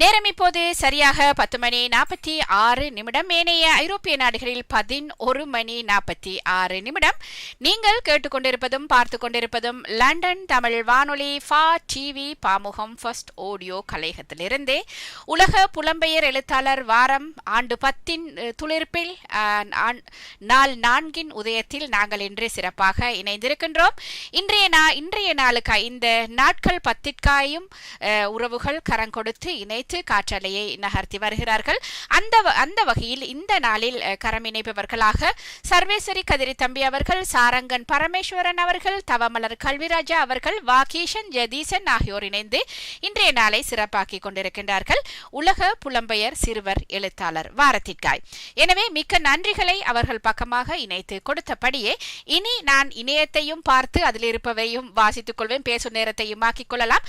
நேரம் இப்போது சரியாக 10:46. ஏனைய ஐரோப்பிய நாடுகளில் 11:46. நீங்கள் கேட்டுக்கொண்டிருப்பதும் பார்த்து கொண்டிருப்பதும் லண்டன் தமிழ் வானொலி ஃபா டிவி பாமுகம் ஃபர்ஸ்ட் ஆடியோ கலையகத்திலிருந்தே உலக புலம்பெயர் எழுத்தாளர் வாரம் ஆண்டு 10 துளிர்ப்பில் நாள் 4 உதயத்தில் நாங்கள் இன்று சிறப்பாக இணைந்திருக்கின்றோம். இன்றைய நாளுக்கு இந்த நாட்கள் 10ற்காயும் உறவுகள் கரம் கொடுத்து இணைத்து காற்றலையை நகர்த்தி வருகிறார்கள். அந்த வகையில் இந்த நாளில் கரம் இணைப்பவர்களாக சர்வேஸ்வரி கதிரி தம்பி அவர்கள், சாரங்கன் பரமேஸ்வரன் அவர்கள், தவமலர் கல்விராஜா அவர்கள், வாகீஷன் ஜெதீசன் ஆகியோர் இணைந்து இன்றைய நாளை சிறப்பாக்கி கொண்டிருக்கின்றார்கள் உலக புலம்பெயர் சிறுவர் எழுத்தாளர் வாரத்திற்காய். எனவே மிக்க நன்றிகளை அவர்கள் பக்கமாக இணைத்து கொடுத்தபடியே இனி நான் இணையத்தையும் பார்த்து அதில் இருப்பவையும் வாசித்துக் கொள்வேன், பேசும் நேரத்தையும் ஆக்கிக் கொள்ளலாம்.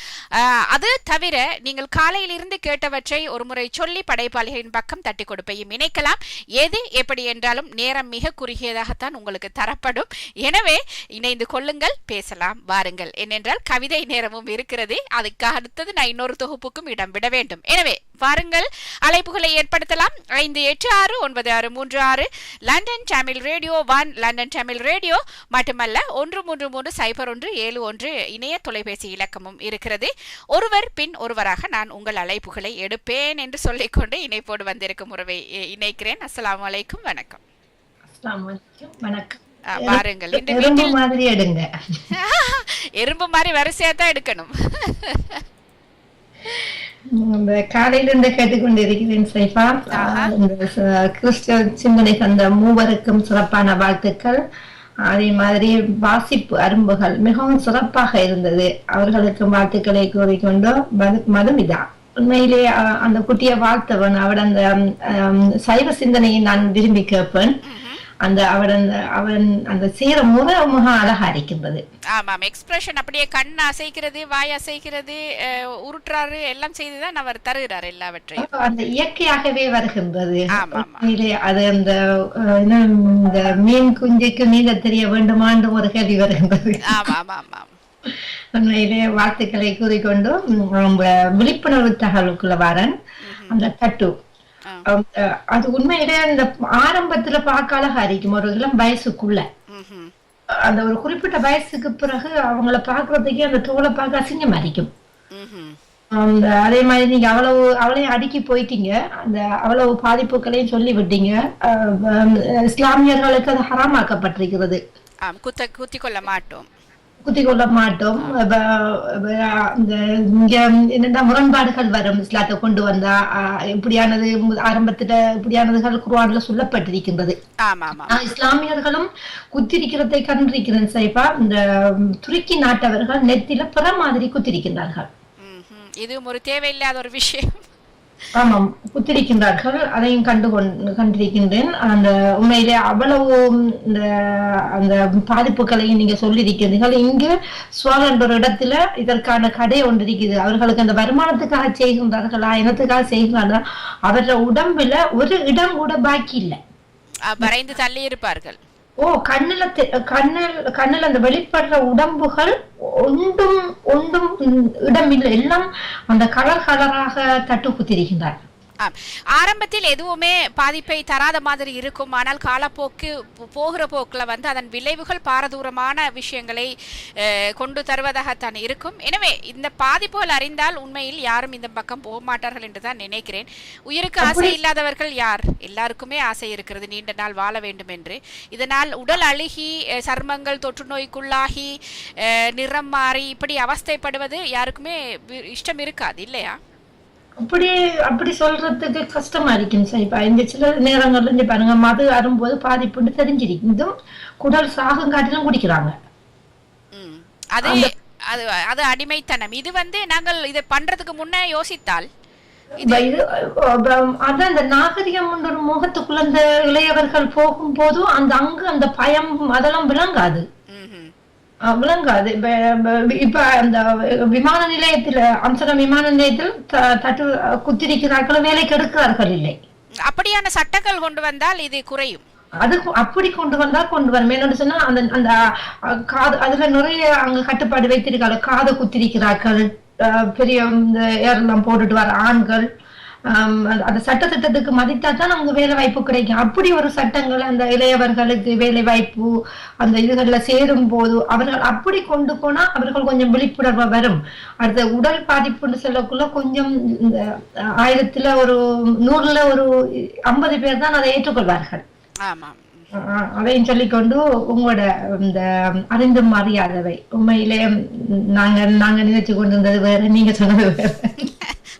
அது தவிர நீங்கள் காலையில் இருந்து கேட்டவற்றை ஒரு முறை சொல்லி படைப்பாளிகளின் பக்கம் தட்டி கொடுப்பையும் இணைக்கலாம். எது எப்படி என்றாலும் நேரம் மிக குறுகியதாகத்தான் உங்களுக்கு தரப்படும். எனவே இணைந்து கொள்ளுங்கள், பேசலாம், வாருங்கள். ஏனென்றால் கவிதை நேரமும் இருக்கிறது. அதுக்கு அடுத்தது நான் இன்னொரு தொகுப்புக்கும் இடம் விட வேண்டும். எனவே வாருங்கள், அழைப்புகளை ஏற்படுத்தலாம். 586936 London Tamil radio 1 London Tamil radio மட்டுமல்ல 13300171 இணைய தொலைபேசி இலக்கமும் இருக்கிறது. ஒருவர் பின் ஒருவராக நான் உங்கள் அழைப்புகளை எடுப்பேன் என்று சொல்லிக்கொண்டு இணைப்போடு வந்திருக்கும் உறவை இணைக்கிறேன். அஸ்ஸலாமு அலைக்கும், வணக்கம். பாருங்கள், இந்த வீட்டில் மாதிரி எடுங்க, எறும்பு மாதிரி வரிசையா தான் எடுக்கணும். காலையில இருந்து கேட்டுக்கொண்டிருக்கிறேன் சைஃபா. கிறிஸ்துவ சிந்தனை தந்த மூவருக்கும் சிறப்பான வாழ்த்துக்கள். அதே மாதிரி வாசிப்பு அரும்புகள் மிகவும் சிறப்பாக இருந்தது. அவர்களுக்கு வாழ்த்துக்களை கூறிக்கொண்டு மதுமிதா உண்மையிலே அந்த குட்டிய வாழ்த்தவன் அவன் அந்த சைவ சிந்தனையை நான் விரும்பி கேட்பேன். அவன் அந்த சீர முக அழகா இருக்கின்றது. ஆமாம், எக்ஸ்பிரஷன் அப்படியே கண் அசைக்கிறது, வாய் அசைக்கிறது, உருட்டுறாரு, எல்லாம் செய்துதான் அவர் தருகிறார் எல்லாவற்றையும். அந்த இயற்கையாகவே வருகின்றது. அது அந்த மீன் குஞ்சுக்கு நீந்த தெரிய வேண்டுமான்னு ஒரு கேள்வி வருகின்றது. உண்மையிலே வாழ்த்துக்களை கூறிக்கொண்டு விழிப்புணர்வு தகவலுக்குள்ள வரன். அந்த தட்டு அது உண்மையிலே அந்த ஆரம்பத்துல பார்க்க அழகா இருக்கும். ஒரு இளம் வயசுக்குள்ள அந்த ஒரு குறிப்பிட்ட வயசுக்கு பிறகு அவங்கள பாக்குறதுக்கே அந்த தோலை பார்க்க அசிங்கமா இருக்கும். அதே மாதிரி நீங்க அவளையும் அடுக்கி போயிட்டீங்க, அந்த அவ்வளவு பாதிப்புகளையும் சொல்லி விட்டீங்க. இஸ்லாமியர்களுக்கு அது ஹராமாக்கப்பட்டிருக்கிறது. குத்தி கொள்ள மாட்டோம். என்னென்ன முரண்பாடுகள் வரும் இஸ்லாத்தை கொண்டு வந்தா. இப்படியானது ஆரம்பத்துல இப்படியானதுகள் குர்ஆன்ல சொல்லப்பட்டிருக்கின்றது. இஸ்லாமியர்களும் குத்திருக்கிறதை கண்டிருக்கிறேன் சைஃபா. இந்த துருக்கி நாட்டவர்கள் நெத்தில பிற மாதிரி குத்திருக்கின்றார்கள். இது ஒரு தேவையில்லாத ஒரு விஷயம். ஆமாம், குத்திருக்கின்றார்கள். அதையும் கண்டிருக்கின்றேன். அந்த உண்மையிலே அவ்வளவு அந்த பாதிப்புகளையும் நீங்க சொல்லியிருக்கிறீர்கள். இங்கு ஸ்வால் என்ற ஒரு இடத்துல இதற்கான கடை ஒன்று இருக்குது. அவர்களுக்கு அந்த வருமானத்துக்காக செய்கின்றார்களா, இனத்துக்காக செய்கிறார்களா, அவരുടെ உடம்புல ஒரு இடம் கூட பாக்கி இல்லை, வரைந்து தள்ளி இருப்பார்கள். கண்ணில் அந்த வெளிப்படுற உடம்புகள் ஒன்றும் இடம் இல்லை. எல்லாம் அந்த கலராக தட்டு குத்திருக்கின்றார். ஆரம்பத்தில் எதுவுமே பாதிப்பை தராத மாதிரி இருக்கும். ஆனால் காலப்போக்கு போகிற போக்குல அதன் விளைவுகள் பாரதூரமான விஷயங்களை கொண்டு தருவதாகத்தான் இருக்கும். எனவே இந்த பாதிப்புகள் அறிந்தால் உண்மையில் யாரும் இந்த பக்கம் போக மாட்டார்கள் என்றுதான் நினைக்கிறேன். உயிருக்கு ஆசை இல்லாதவர்கள் யார்? எல்லாருக்குமே ஆசை இருக்கிறது, நீண்ட நாள் வாழ வேண்டும் என்று. இதனால் உடல் அழுகி, சர்மங்கள் தொற்று நோய்க்குள்ளாகி, நிறம் மாறி இப்படி அவஸ்தைப்படுவது யாருக்குமே இஷ்டம் இருக்காது, இல்லையா? அப்படி சொல்றதுக்கு கஷ்டமா இருக்கும் சார். இந்த சில நேரங்கள்ல இருந்து பாருங்க, மது அரும்போது பாதிப்புன்னு தெரிஞ்சிருக்கும், குடல் சாகம் காட்டிலும் குடிக்கிறாங்க. அது அடிமைத்தனம். இது நாங்கள் இதை பண்றதுக்கு முன்ன யோசித்தால் அதான் அந்த நாகரிகம் ஒரு முகத்துக்குள்ள அந்த இளையவர்கள் போகும் போதும் அந்த பயம் அதெல்லாம் விளங்காது. இப்ப அந்த விமான நிலையத்துல, அம்ஸ்டர்டாம் விமான நிலையத்தில் தட்டு குத்திருக்கிறார்கள், வேலைக்கு எடுக்கிறார்கள் இல்லை. அப்படியான சட்டங்கள் கொண்டு வந்தால் இது குறையும். அது அப்படி கொண்டு வரும். என்னோட சொன்னா அந்த காது அதுல நிறைய அங்க கட்டுப்பாடு வைத்திருக்காங்க. காதை குத்திருக்கிறார்கள், பெரிய ஏரெல்லாம் போட்டுட்டு வர ஆண்கள், அந்த சட்டத்திட்டத்துக்கு மதித்தா தான் அங்க வேலை வாய்ப்பு கிடைக்கும். அப்படி ஒரு சட்டங்கள் அந்த இளையவர்களுக்கு வேலை வாய்ப்பு அந்த இதுகள்ல சேரும் போது அவர்கள் அப்படி கொண்டு போனா அவர்கள் கொஞ்சம் விழிப்புணர்வு வரும். அடுத்த உடல் பாதிப்புன்னு சொல்லக்குள்ள கொஞ்சம் இந்த 1000ல ஒரு 100ல ஒரு 50 பேர் தான் அதை ஏற்றுக்கொள்வார்கள். அதையும் சொல்லிக்கொண்டு உங்களோட இந்த அறிந்தும் அறியாதவை உண்மையிலே நாங்க நினைச்சு கொண்டிருந்தது வேற, நீங்க சொன்னது வேற.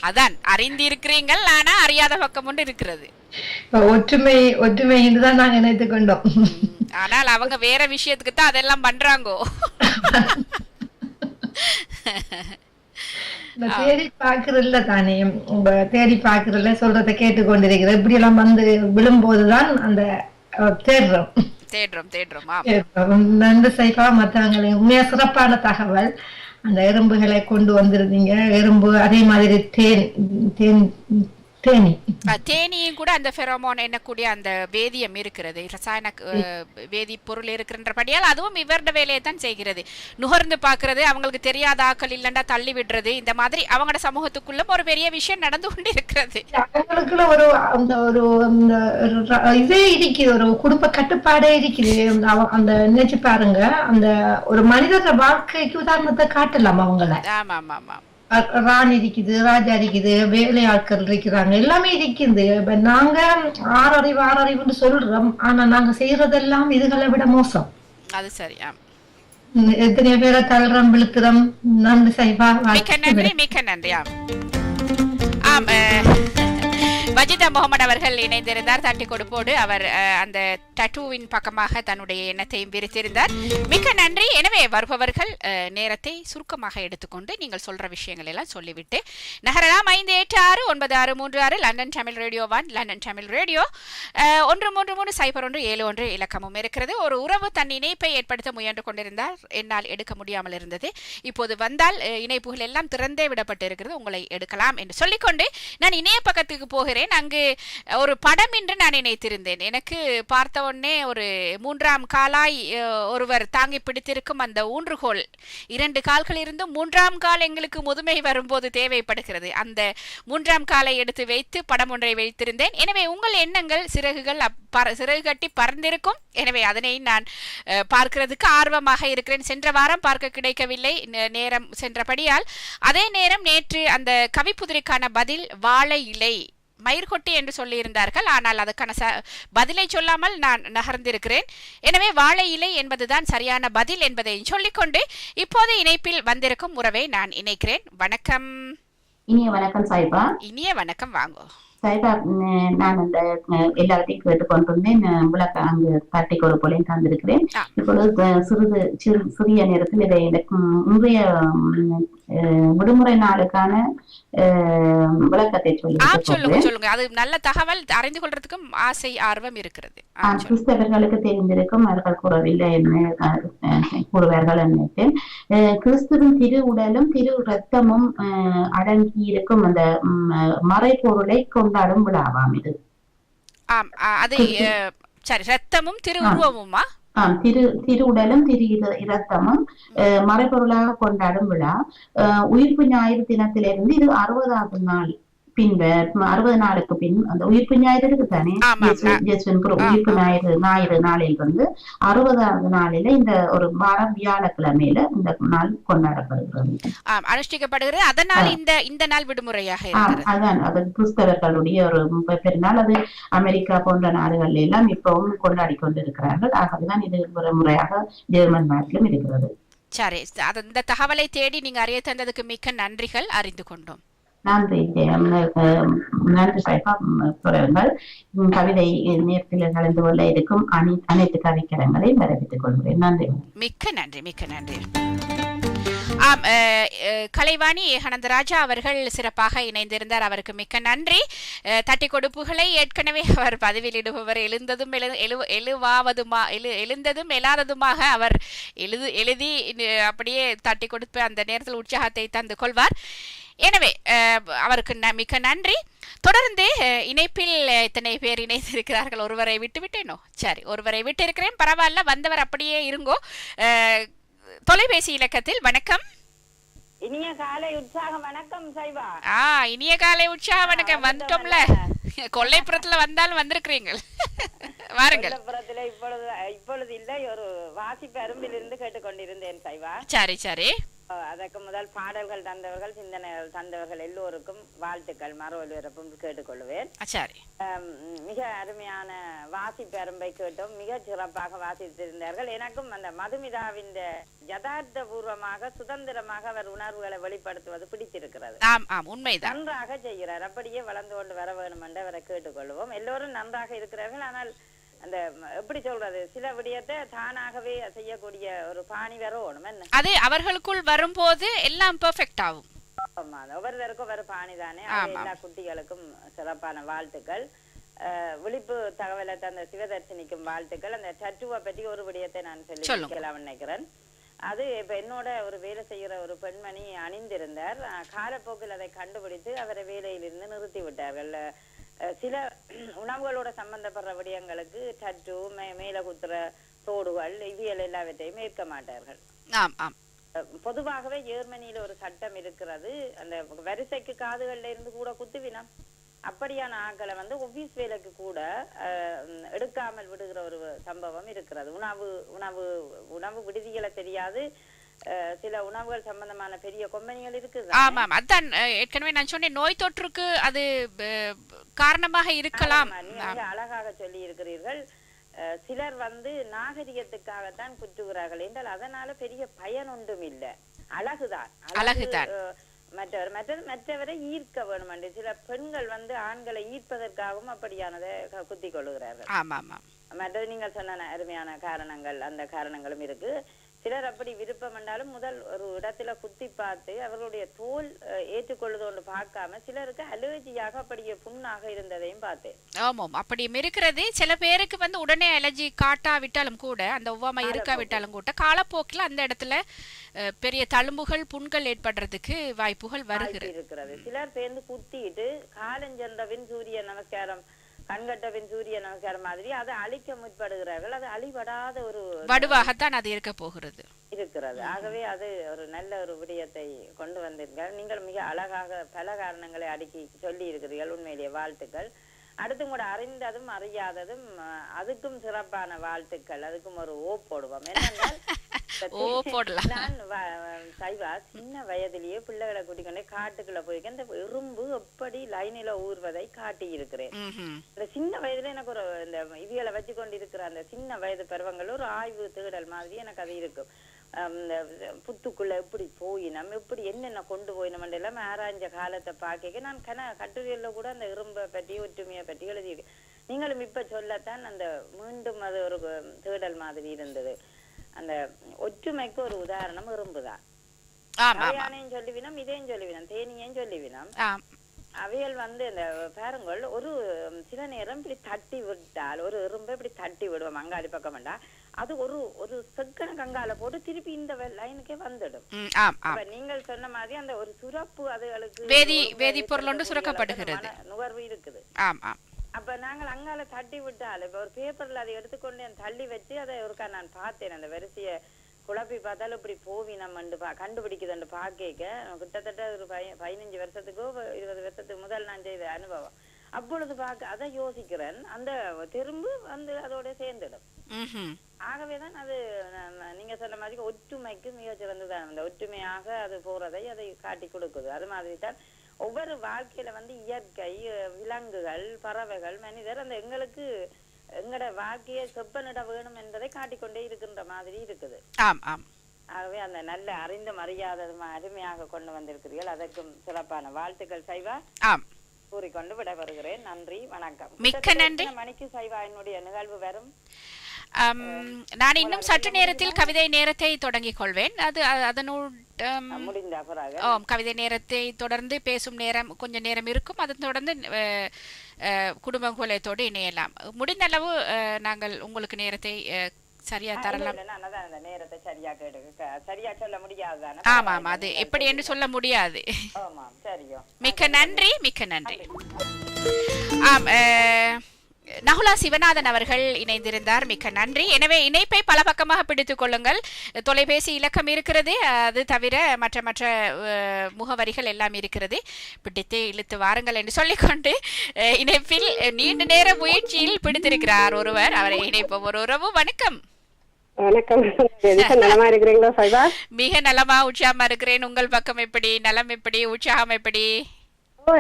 அதான் அறிந்து இருக்கிறீங்கள், ஆனா அறியாத பக்கம் ஒன்று இருக்கிறது. ஒற்றுமை ஒற்றுமை என்றுதான் நாங்க நினைத்து கொண்டோம். ஆனால் அவங்க வேற விஷயத்துக்கு தான் அதெல்லாம் பண்றாங்கோ. தேடி பாக்குறதுல தானே தேடி பாக்குறதுல சொல்றதை கேட்டுக்கொண்டிருக்கிறேன். இப்படி எல்லாம் வந்து விழும்போதுதான் அந்த தேடுறோம். நன்றி சைஃபா. மற்றவங்களை உண்மையா சிறப்பான தகவல். அந்த எறும்புகளை கொண்டு வந்திருந்தீங்க. எறும்பு அதே மாதிரி தேனியும் கூட அந்த ஃபெரோமோன் என்னக்கூடிய அந்த வேதியம் இருக்கிறது, ரசாயன வேதி பொருள் இருக்கின்றபடியால் அதுவும் இவருடைய வேலையை தான் செய்கிறது. நுகர்ந்து பாக்குறது, அவங்களுக்கு தெரியாத ஆக்கள் இல்லைன்னா தள்ளி விடுறது, இந்த மாதிரி அவங்களோட சமூகத்துக்குள்ள ஒரு பெரிய விஷயம் நடந்து கொண்டு இருக்கிறது. அவங்களுக்குள்ள ஒரு இதே இருக்குது, ஒரு குடும்ப கட்டுப்பாடே இருக்குது. அந்த நினைச்சு பாருங்க, அந்த ஒரு மனிதர வாழ்க்கைக்கு உதாரணத்தை காட்டலாம் அவங்கள. ஆமா ஆமா ஆமா. ராணி இருக்குது, ராஜா இருக்குது, வேலையாட்கள் இருக்கிறாங்க, எல்லாமே இருக்குது. நாங்க ஆறறிவுன்னு சொல்றோம், ஆனா நாங்க செய்யறதெல்லாம் இதுகளை விட மோசம். அது சரியா. எத்தனையோ பேரை தள்ளுறோம், விழுத்துறோம். நன்றி சைஃபா. மிக்க நன்றி, மிக்க நன்றி. வஜிதா முகமது அவர்கள் இணைந்திருந்தார் தட்டி கொடுப்போடு. அவர் அந்த டட்டூவின் பக்கமாக தன்னுடைய எண்ணத்தையும் விரித்திருந்தார். மிக்க நன்றி. எனவே வருபவர்கள் நேரத்தை சுருக்கமாக எடுத்துக்கொண்டு நீங்கள் சொல்ற விஷயங்கள் எல்லாம் சொல்லிவிட்டு நகரலாம். 586963 London Tamil radio 1, London Tamil radio 13300171 இலக்கமும் இருக்கிறது. ஒரு உறவு தன் இணைப்பை ஏற்படுத்த முயன்று கொண்டிருந்தார், என்னால் எடுக்க முடியாமல் இருந்தது. இப்போது வந்தால் இணைப்புகள் எல்லாம் திறந்தே விடப்பட்டு இருக்கிறது, உங்களை எடுக்கலாம் என்று சொல்லிக்கொண்டு நான் இணைய பக்கத்துக்கு போகிறேன். அங்கு ஒரு படம் என்று நான் நினைத்திருந்தேன். எனக்கு பார்த்த உடனே ஒரு 3ஆம் காலாய் ஒருவர் தாங்கி பிடித்திருக்கும் அந்த ஊன்றுகோல், 2 கால்கள் இருந்தும் 3ஆம் கால் எங்களுக்கு முதுமை வரும்போது தேவைப்படுகிறது. அந்த 3ஆம் காலை எடுத்து வைத்து படம் ஒன்றை வைத்திருந்தேன். எனவே உங்கள் எண்ணங்கள் சிறகு கட்டி பறந்திருக்கும். எனவே அதனை நான் பார்க்கிறதுக்கு ஆர்வமாக இருக்கிறேன். சென்ற வாரம் பார்க்க கிடைக்கவில்லை, நேரம் சென்றபடியால். அதே நேரம் நேற்று அந்த கவிப்புதிரிக்கான பதில் வாழை இலை மயிர்கொட்டி என்று சொல்லியிருந்தார்கள். ஆனால் அதுக்கான பதிலை சொல்லாமல் நான் நகர்ந்திருக்கிறேன். எனவே வாழை இலை என்பதுதான் சரியான பதில் என்பதை சொல்லிக்கொண்டு இப்போது இணைப்பில் வந்திருக்கும் உறவை நான் இணைக்கிறேன். வணக்கம். இனிய வணக்கம் சாய்பா. இனிய வணக்கம், வாங்கோ சாய்பா. நான் அந்த எல்லாத்தையும் கேட்டுக்கொண்டிருந்தேன். விளக்க அங்கு தட்டி ஒரு போலையும் தந்திருக்கிறேன். இப்பொழுது சிறிய நேரத்தில் இதை இன்றைய விடுமுறை நாளுக்கான விளக்கத்தை சொல்லுங்க. அது நல்ல தகவல், அறிந்து கொள்றதுக்கும் ஆசை ஆர்வம் இருக்கிறது. கிறிஸ்தவர்களுக்கு தெரிந்திருக்கும், அவர்கள் கூறவில்லை கூறுவார்கள் நினைத்தேன். கிறிஸ்துவின் திரு உடலும் திரு ரத்தமும் அடங்கி இருக்கும் அந்த மறைபொருளை கொண்டாடும் விழாவாம் இது. அது சரி, ரத்தமும் திரு உருவமுமா? திரு உடலும் திரு இரத்தமும் மறைபொருளாக கொண்டாடும் விழா. உயிர்ப்பு ஞாயிறு தினத்திலிருந்து இது 60வது நாள் பின்னர் 60 நாளுக்கு பின் அந்த உயிர்ப்பு ஞாயிறு இருக்குதானே, உயிர்ப்பு ஞாயிறு நாளில் வந்து 60வது நாளில இந்த ஒரு வாரம் வியாழக்கிழமையில இந்த நாள் கொண்டாடப்படுகிறது, அனுஷ்டிக்கப்படுகிறது. அதனால் இந்த நாள் விடுமுறையாக அதான் அது கிறிஸ்தவர்களுடைய ஒரு பெருநாள். அது அமெரிக்கா போன்ற நாடுகள் எல்லாம் இப்பவும் கொண்டாடி கொண்டிருக்கிறார்கள். ஆகவேதான் இது ஒரு முறையாக ஜெர்மன் நாட்டிலும் இருக்கிறது. சரி, இந்த தகவலை தேடி நீங்க அறிய தந்ததுக்கு மிக்க நன்றிகள், அறிந்து கொண்டோம். நன்றி சாய்பா. கவிதை நேரத்தில் கலந்து கொள்ள இருக்கும் அனைத்து கவிக்கரங்களையும் வரவேற்றுக் கொள்கிறேன். நன்றி, மிக்க நன்றி, மிக்க நன்றி. கலைவாணி ஏகானந்தராஜா அவர்கள் சிறப்பாக இணைந்திருந்தார், அவருக்கு மிக்க நன்றி. தட்டி கொடுப்புகளை ஏற்கனவே அவர் பதிவிலிடுபவர் எழுந்ததும் எழாததுமாக அவர் எழுதி அப்படியே தட்டி கொடுப்பு அந்த நேரத்தில் உற்சாகத்தை தந்து கொள்வார். எனவே அவருக்கு மிக்க நன்றி. தொடர்ந்து இணைப்பில் இத்தனை பேர் இணைந்திருக்கிறார்கள். ஒருவரை விட்டுவிட்டேனோ? சரி, ஒருவரை விட்டு இருக்கிறேன், பரவாயில்ல, வந்தவர் அப்படியே இருங்கோ. தொலைபேசி இலக்கத்தில் வணக்கம். இனிய காலை உற்சாக வணக்கம் சைவா. இனிய காலை உற்சாக வணக்கம். வந்துட்டோம்ல, கொல்லைப்புறத்துல வந்தாலும் வந்திருக்கிறீங்க. வாருங்கள். கொல்லைப்புறத்துல இப்பொழுது இல்லை, ஒரு வாசிப்பு அரும்பிலிருந்து கேட்டுக்கொண்டிருந்தேன் சைவா. சரி சரி. அதற்கு முதல் பாடல்கள் தந்தவர்கள், சிந்தனைகள் தந்தவர்கள் எல்லோருக்கும் வாழ்த்துக்கள் மறு ஒலிபரப்பும் கேட்டுக்கொள்வேன். சரி. மிக அருமையான வாசிப்பு அரும்பை கேட்டோம். மிக சிறப்பாக வாசித்திருந்தார்கள். எனக்கும் அந்த மதுமிதாவின் யதார்த்த பூர்வமாக சுதந்திரமாக அவர் உணர்வுகளை வெளிப்படுத்துவது பிடித்திருக்கிறது. உண்மைதான், நன்றாக செய்கிறார். அப்படியே வளர்ந்து கொண்டு வர வேண்டும் என்று அவரை கேட்டுக்கொள்வோம். எல்லோரும் நன்றாக இருக்கிறார்கள். ஆனால் அந்த எப்படி சொல்றது, சில விடயத்தை தானாகவே செய்யக்கூடிய ஒரு பாணி வரணும். என்ன அது அவர்களுக்குள் வரும்போது எல்லாம் பெர்ஃபெக்ட் ஆகும். ஒவ்வொருத்தருக்கும் ஒரு பாணி தானே. எல்லா குட்டிகளுக்கும் சிறப்பான வாழ்த்துக்கள். விழிப்பு தகவலை தந்த சிவதர்ஷினிக்கும் வாழ்த்துக்கள். அந்த டட்டுவை பற்றி ஒரு விடயத்தை நான் சொல்லி நினைக்கிறேன். அது இப்ப என்னோட ஒரு வேலை செய்யற ஒரு பெண்மணி அணிந்திருந்தார். காலப்போக்கில் அதை கண்டுபிடித்து அவரை வேலையிலிருந்து நிறுத்தி விட்டார்கள். சில உணவுகளோட சம்பந்தப்படுற விடயங்களுக்கு டட்டு, மேல குத்துற தோடுகள், இவியல் எல்லாவற்றையும் ஏற்க மாட்டார்கள். பொதுவாகவே ஜெர்மனியில ஒரு சட்டம் இருக்கிறது. அந்த வரிசைக்கு காதுகள்ல இருந்து கூட குத்துவினம். அப்படியான ஆட்களை ஆபீஸ் வேலைக்கு கூட எடுக்காமல் விடுகிற ஒரு சம்பவம் இருக்கிறது. உணவு விடுதிகளை தெரியாது. சில உணவுகள் சம்பந்தமான பெரிய கம்பெனிகள் இருக்குது. ஆமாம், அதான் ஏற்கனவே நான் சொன்னேன், நோய் தொற்றுக்கு அது காரணமாக இருக்கலாம். நீங்க அழகாக சொல்லி இருக்கிறீர்கள். சிலர் நாகரிகத்துக்காகத்தான் குற்றுகிறார்கள் என்றால் அதனால பெரிய பயன் ஒன்றும் இல்லை. அழகுதான் மற்றவரை ஈர்க்க வேணும் என்று சில பெண்கள் ஆண்களை ஈர்ப்பதற்காகவும் அப்படியானதை குத்திக் கொள்ளுகிறார்கள். மற்றது நீங்கள் சொன்ன அருமையான காரணங்கள், அந்த காரணங்களும் இருக்கு. சிலர் அப்படி விருப்பம் என்றாலும் முதல் ஒரு இடத்துல குத்தி பார்த்து அவர்களுடைய தோல் ஏற்றுக்கொள்ளுது ஒன்று பார்க்காம சிலருக்கு அலர்ஜியாக அப்படியே புண்ணாக இருந்ததையும் பார்த்தேன். ஆமாம், அப்படியும் இருக்கிறது. சில பேருக்கு உடனே அலர்ஜி காட்டாவிட்டாலும் கூட, அந்த ஒவ்வாமை இருக்காவிட்டாலும் கூட, காலப்போக்கில் அந்த இடத்துல பெரிய தழும்புகள், புண்கள் ஏற்படுறதுக்கு வாய்ப்புகள் வருகிறது. சிலர் சேர்ந்து குத்திட்டு காலஞ்சென்றவின் சூரிய நமஸ்காரம், கண்கட்டவின் சூரிய நமஸ்காரம் மாதிரி அதை அழிக்க முற்படுகிறார்கள். அது அழிபடாத ஒரு வடுவாகத்தான் அது இருக்க போகிறது இருக்கிறது. ஆகவே அது ஒரு நல்ல ஒரு விடயத்தை கொண்டு வந்திருக்கிறார். நீங்கள் மிக அழகாக பல காரணங்களை அடுக்கி சொல்லி இருக்கிறீர்கள். உண்மையிலேயே வாழ்த்துக்கள். அடுத்து கூட அறிந்ததும் அறியாததும் அதுக்கும் சிறப்பான வாழ்த்துக்கள். அதுக்கும் ஒரு போடுவோம். என்னென்னால் நான் சைவா சின்ன வயதிலேயே பிள்ளைகளை கூட்டிக்கொண்டே காட்டுக்குள்ள போயிருக்கேன். இந்த எறும்பு எப்படி லைனில ஊர்வதை காட்டி இருக்கிறேன். இந்த சின்ன வயதுல எனக்கு ஒரு இந்த இவியலை வச்சு கொண்டு இருக்கிற அந்த சின்ன வயது பருவங்கள் ஒரு ஆய்வு தேடல் மாதிரி எனக்கு அது இருக்கும். இந்த புத்துக்குள்ள எப்படி போயினம், எப்படி என்னென்ன கொண்டு போயினம் எல்லாம் ஆராய்ஞ்ச காலத்தை பார்க்க நான் கட்டுரையில கூட அந்த எறும்பை பற்றி ஒற்றுமையை பற்றி எழுதியிருக்கேன். நீங்களும் இப்ப சொல்லத்தான் அந்த மீண்டும் அது ஒரு தேடல் மாதிரி இருந்தது. அந்த ஒற்றுமைக்கு ஒரு உதாரணம் எறும்புதான். யானையும் சொல்லிவினம், இதையும் சொல்லிவினம், தேனியையும் சொல்லிவினம். அவைகள் இந்த பாருங்கள், ஒரு சில நேரம் இப்படி தட்டி விட்டால், ஒரு எறும்பை இப்படி தட்டி விடுவோம் அங்காடி பக்கம் வேண்டா, அது ஒரு செக்கன கங்கால போட்டு திருப்பி இந்த லைனுக்கே வந்துடும். நீங்கள் சொன்ன மாதிரி அந்த ஒரு சுரப்பு அதுகளுக்கு வேதிப்பொருள் ஒன்று சுரக்கப்படுகிறது, நுகர்வு இருக்குது. அப்ப நாங்கள் அங்கால தட்டி விட்டால் இப்ப ஒரு பேப்பர்ல அதை எடுத்துக்கொண்டு தள்ளி வச்சு அதை ஒருக்கா நான் பார்த்தேன். அந்த வரிசைய குழப்பி பார்த்தாலும் இப்படி போவி நம்ம கண்டுபிடிக்குதுன்னு பார்க்க கிட்டத்தட்ட ஒரு 15 வருஷத்துக்கோ 20 வருஷத்துக்கு முதல் நான் செய்த அனுபவம். அப்பொழுது பார்க்க அதை யோசிக்கிறேன், அந்த திரும்ப அதோட சேர்ந்துடும். ஆகவேதான் அது நீங்க சொன்ன மாதிரி ஒற்றுமைக்கு மிக சிறந்ததான். அந்த ஒற்றுமையாக அது போறதை அதை காட்டி கொடுக்குது. அது மாதிரி தான் ஒவ்வொரு வாழ்க்கையில இயற்கை, விலங்குகள், பறவைகள், மனிதர் அந்த எங்களுக்கு எங்கட வாழ்க்கையை செப்பனிட வேணும் என்பதை காட்டிக்கொண்டே இருக்கின்ற மாதிரி இருக்குது. ஆகவே அந்த நல்ல அறிந்தும் அறியாததும் அருமையாக கொண்டு வந்திருக்கிறீர்கள். அதற்கும் சிறப்பான வாழ்த்துக்கள் சைவா. கூறிக்கொண்டு விட வருகிறேன். நன்றி, வணக்கம். மிக்க நன்றி. மணிக்கு சைவா என்னுடைய நிகழ்வு வரும். நான் இன்னும் சற்று நேரத்தில் கவிதை நேரத்தை தொடங்கிக் கொள்வேன். அது கவிதை நேரத்தை தொடர்ந்து பேசும் நேரம் கொஞ்ச நேரம் இருக்கும். அதன் தொடர்ந்து குடும்ப கோலத்தோடு இணையலாம். முடிந்த அளவு நாங்கள் உங்களுக்கு நேரத்தை சரியா தரலாம். ஆமா, அது எப்படி என்று சொல்ல முடியாது. மிக்க நன்றி, மிக்க நன்றி. நகுலா சிவநாதன் அவர்கள் இணைந்திருந்தார். மிக்க நன்றி. எனவே இணைப்பை பல பக்கமாக பிடித்துக் கொள்ளுங்கள். தொலைபேசி இலக்கம் இருக்கிறது, அது தவிர மற்ற மற்ற முகவரிகள் எல்லாம் இருக்கிறது. பிடித்து இழுத்து வாருங்கள் என்று சொல்லிக்கொண்டு இணைப்பில் நீண்ட நேர முயற்சியில் பிடித்திருக்கிறார் ஒருவர். அவரை இணைப்போம். ஒரு உறவு. வணக்கம். வணக்கம். நலமா இருக்கிறீங்களா சைபா? மிக நலமா உற்சாகமா இருக்கிறேன். உங்கள் பக்கம் எப்படி? நலம் எப்படி? உற்சாகம் எப்படி?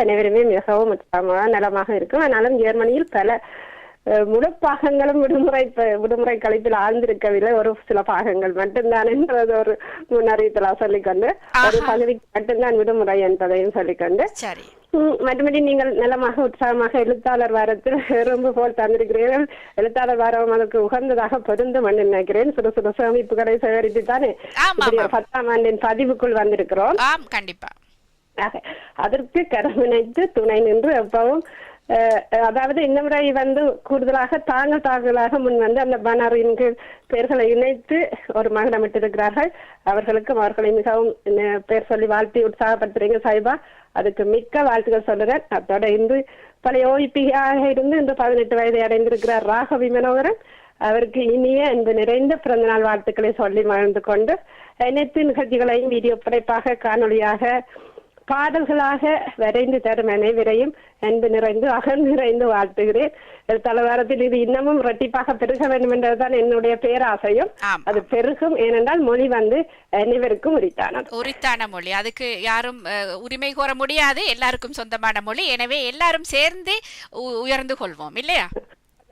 அனைவருமே மிகவும் உற்சாகமாக நலமாக இருக்கும். ஆனாலும் ஜெர்மனியில் பல முழுப்பாகங்களும் விடுமுறை கழிப்பில் ஆழ்ந்திருக்கவில்லை. ஒரு சில பாகங்கள் மட்டும்தான் என்பது ஒரு முன்னறிவித்தலா சொல்லிக்கொண்டு, ஒரு பகுதிக்கு மட்டும்தான் விடுமுறை என்பதையும் சொல்லிக்கொண்டு, மற்றபடி நீங்கள் நலமாக உற்சாகமாக எழுத்தாளர் வாரத்தில் எறும்பு போல் தந்திருக்கிறீர்கள். எழுத்தாளர் வாரம் அதற்கு உகந்ததாக பொருந்தும் என்று நினைக்கிறேன். சிறு சிறு சேமிப்புகளை சேகரித்து தானே 10ஆம் ஆண்டின் பதிவுக்குள் வந்திருக்கிறோம். கண்டிப்பா. அதற்கு கரமிணைத்து துணை நின்று எப்பவும், அதாவது இந்த முறை கூடுதலாக தாங்களாக முன் அந்த பேனரின் பெயர்களை இணைத்து ஒரு மகனமிட்டிருக்கிறார்கள். அவர்களுக்கும் அவர்களை மிகவும் பெயர் சொல்லி வாழ்த்தி உற்சாகப்படுத்துறீங்க சைபா. அதுக்கு மிக்க வாழ்த்துக்கள் சொல்லுறேன். அதோட இன்று பழைய ஓய்பியாக இருந்து இன்று 18 வயதை அடைந்திருக்கிறார் ராகவி மனோகரன். அவருக்கு இனிய அன்பு நிறைந்த பிறந்தநாள் வாழ்த்துக்களை சொல்லி மகிழ்ந்து கொண்டு, அனைத்து நிகழ்ச்சிகளையும் வீடியோ படைப்பாக காணொலியாக பாடல்களாக வரைந்து தரும் அனைவரையும் அன்பு நிறைந்து அகல் நிறைந்து வாழ்த்துகிறேன். தலைவாரத்தில் இது இன்னமும் இரட்டிப்பாக பெருக வேண்டும் என்றதுதான் என்னுடைய பேராசையும். அது பெருகும். ஏனென்றால் மொழி அனைவருக்கும் உரித்தான மொழி. அதுக்கு யாரும் உரிமை கோர முடியாது. எல்லாருக்கும் சொந்தமான மொழி. எனவே எல்லாரும் சேர்ந்து உயர்ந்து கொள்வோம் இல்லையா?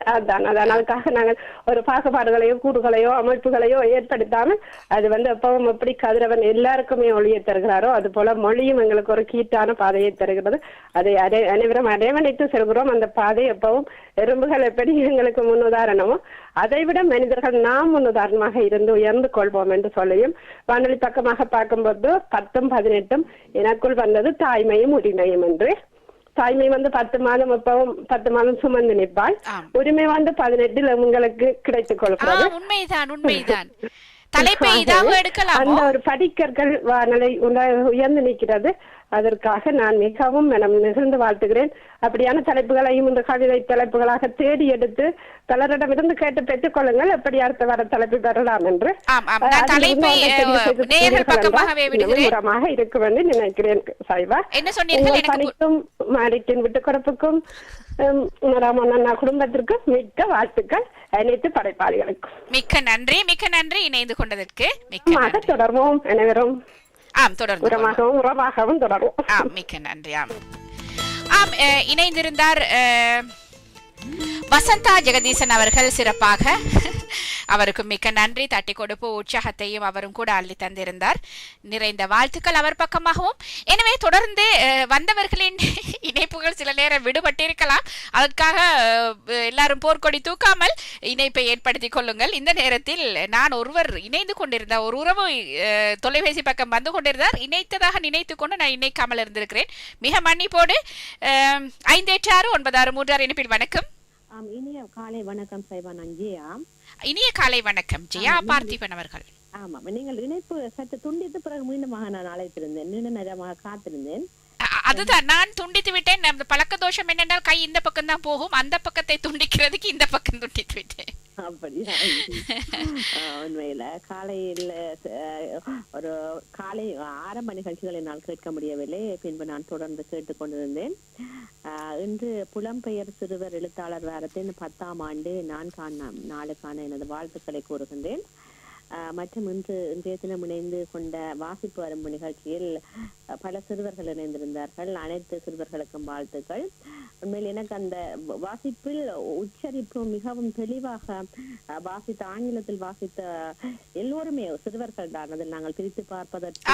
அதான் அதுக்காக நாங்கள் ஒரு பாகுபாடுகளையோ கூடுகளையோ அமைப்புகளையோ ஏற்படுத்தாமல், அது எப்பவும் எப்படி கதிரவன் எல்லாருக்குமே ஒளியை தருகிறாரோ அது போல மொழியும் எங்களுக்கு ஒரு கீட்டான பாதையை தருகிறது. அதை அனைவரும் அடைவணைத்து செல்கிறோம். அந்த பாதை எப்பவும் எறும்புகள் எப்படி எங்களுக்கு முன்னுதாரணமோ அதை விட மனிதர்கள் நாம் முன்னுதாரணமாக இருந்து உயர்ந்து கொள்வோம் என்று சொல்லியும், வானொலி பக்கமாக பார்க்கும்போது 10ம் 18ம் எனக்குள் வந்தது தாய்மையும் உரிமையும் என்று. தாய்மை 10 மாதம் எப்பவும் 10 மாதம் சுமந்து நிற்பாள். உரிமை 18 உங்களுக்கு கிடைத்துக் கொள்கிறது. உண்மைதான். தலைப்பை இதாக எடுக்கலாம். அந்த ஒரு படிக்கற்கள் வானலை உயர்ந்து நிற்கிறது. அதற்காக நான் மிகவும் நிகழ்ந்து வாழ்த்துகிறேன். அப்படியான தலைப்புகளையும் இந்த கவிதை தலைப்புகளாக தேடி எடுத்து பலரிடமிருந்து கேட்டு பெற்றுக் கொள்ளுங்கள். எப்படி அடுத்த வர தலைப்பு பெறலாம் என்று உரமாக இருக்கும் என்று நினைக்கிறேன் சைவா. பணிக்கும் மாரிக்கின் விட்டு கொடுப்புக்கும் குடும்பத்திற்கும் மிக்க வாழ்த்துக்கள். அனைத்து படைப்பாளிகளுக்கும் மிக்க நன்றி. மிக்க நன்றி இணைந்து கொண்டதற்கு. தொடர்வோம் அனைவரும். உரமாகவும் தொடரும். மிக்க நன்றி. இணைந்திருந்தார் வசந்தா ஜெகதீசன் அவர்கள் சிறப்பாக. அவருக்கு மிக்க நன்றி. தட்டி கொடுப்பு உற்சாகத்தையும் அவரும் கூட அள்ளி தந்திருந்தார். நிறைந்த வாழ்த்துக்கள் அவர் பக்கமாகவும். எனவே தொடர்ந்து வந்தவர்களின் இணைப்புகள் சில நேரம் விடுபட்டிருக்கலாம். அதற்காக எல்லாரும் போர்க்கொடி தூக்காமல் இணைப்பை ஏற்படுத்திக் கொள்ளுங்கள். இந்த நேரத்தில் நான் ஒருவர் இணைந்து கொண்டிருந்தார், ஒரு உறவு தொலைபேசி பக்கம் வந்து கொண்டிருந்தார். இணைத்ததாக நினைத்துக் கொண்டு நான் இணைக்காமல் இருந்திருக்கிறேன். மிக மன்னிப்போடு. 5869636 இணைப்பில் வணக்கம். இனிய காலை வணக்கம் சைபா. நான் ஜெயா. இனிய காலை வணக்கம் ஜெயா பார்த்திபன் அவர்கள். ஆமா, நீங்கள் இணைப்பு சற்று துண்டித்து பிறகு மீண்டுமாக நான் அழைத்திருந்தேன். நீண்ட நேரமாக காத்திருந்தேன். அதுதான் நான் துண்டித்து விட்டேன். அந்த பழக்க தோஷம் என்னென்றால் கை இந்த பக்கம் தான் போகும். அந்த பக்கத்தை துண்டிக்கிறதுக்கு இந்த பக்கம் துண்டித்து விட்டேன். அப்படியா? உண்மையில காலையில் ஒரு காலை ஆரம்ப நிகழ்ச்சிகளை என்னால் கேட்க முடியவில்லை. பின்பு நான் தொடர்ந்து கேட்டுக்கொண்டிருந்தேன். இன்று புலம்பெயர் சிறுவர் எழுத்தாளர் வாரத்தின் 10ஆம் ஆண்டு நாளுக்கான எனது வாழ்த்துக்களை கூறுகின்றேன். மற்றும் இன்றைய தினம் இணைந்து கொண்ட வாசிப்பு அரம்பு நிகழ்ச்சியில் பல சிறுவர்கள் இணைந்திருந்தார்கள். அனைத்து சிறுவர்களுக்கும் வாழ்த்துக்கள். உண்மையில் எனக்கு அந்த வாசிப்பில் உச்சரிப்பு மிகவும் தெளிவாக வாசித்த, ஆங்கிலத்தில் வாசித்த எல்லோருமே சிறுவர்கள் தான். அதில் நாங்கள் பிரித்து பார்ப்பதற்கு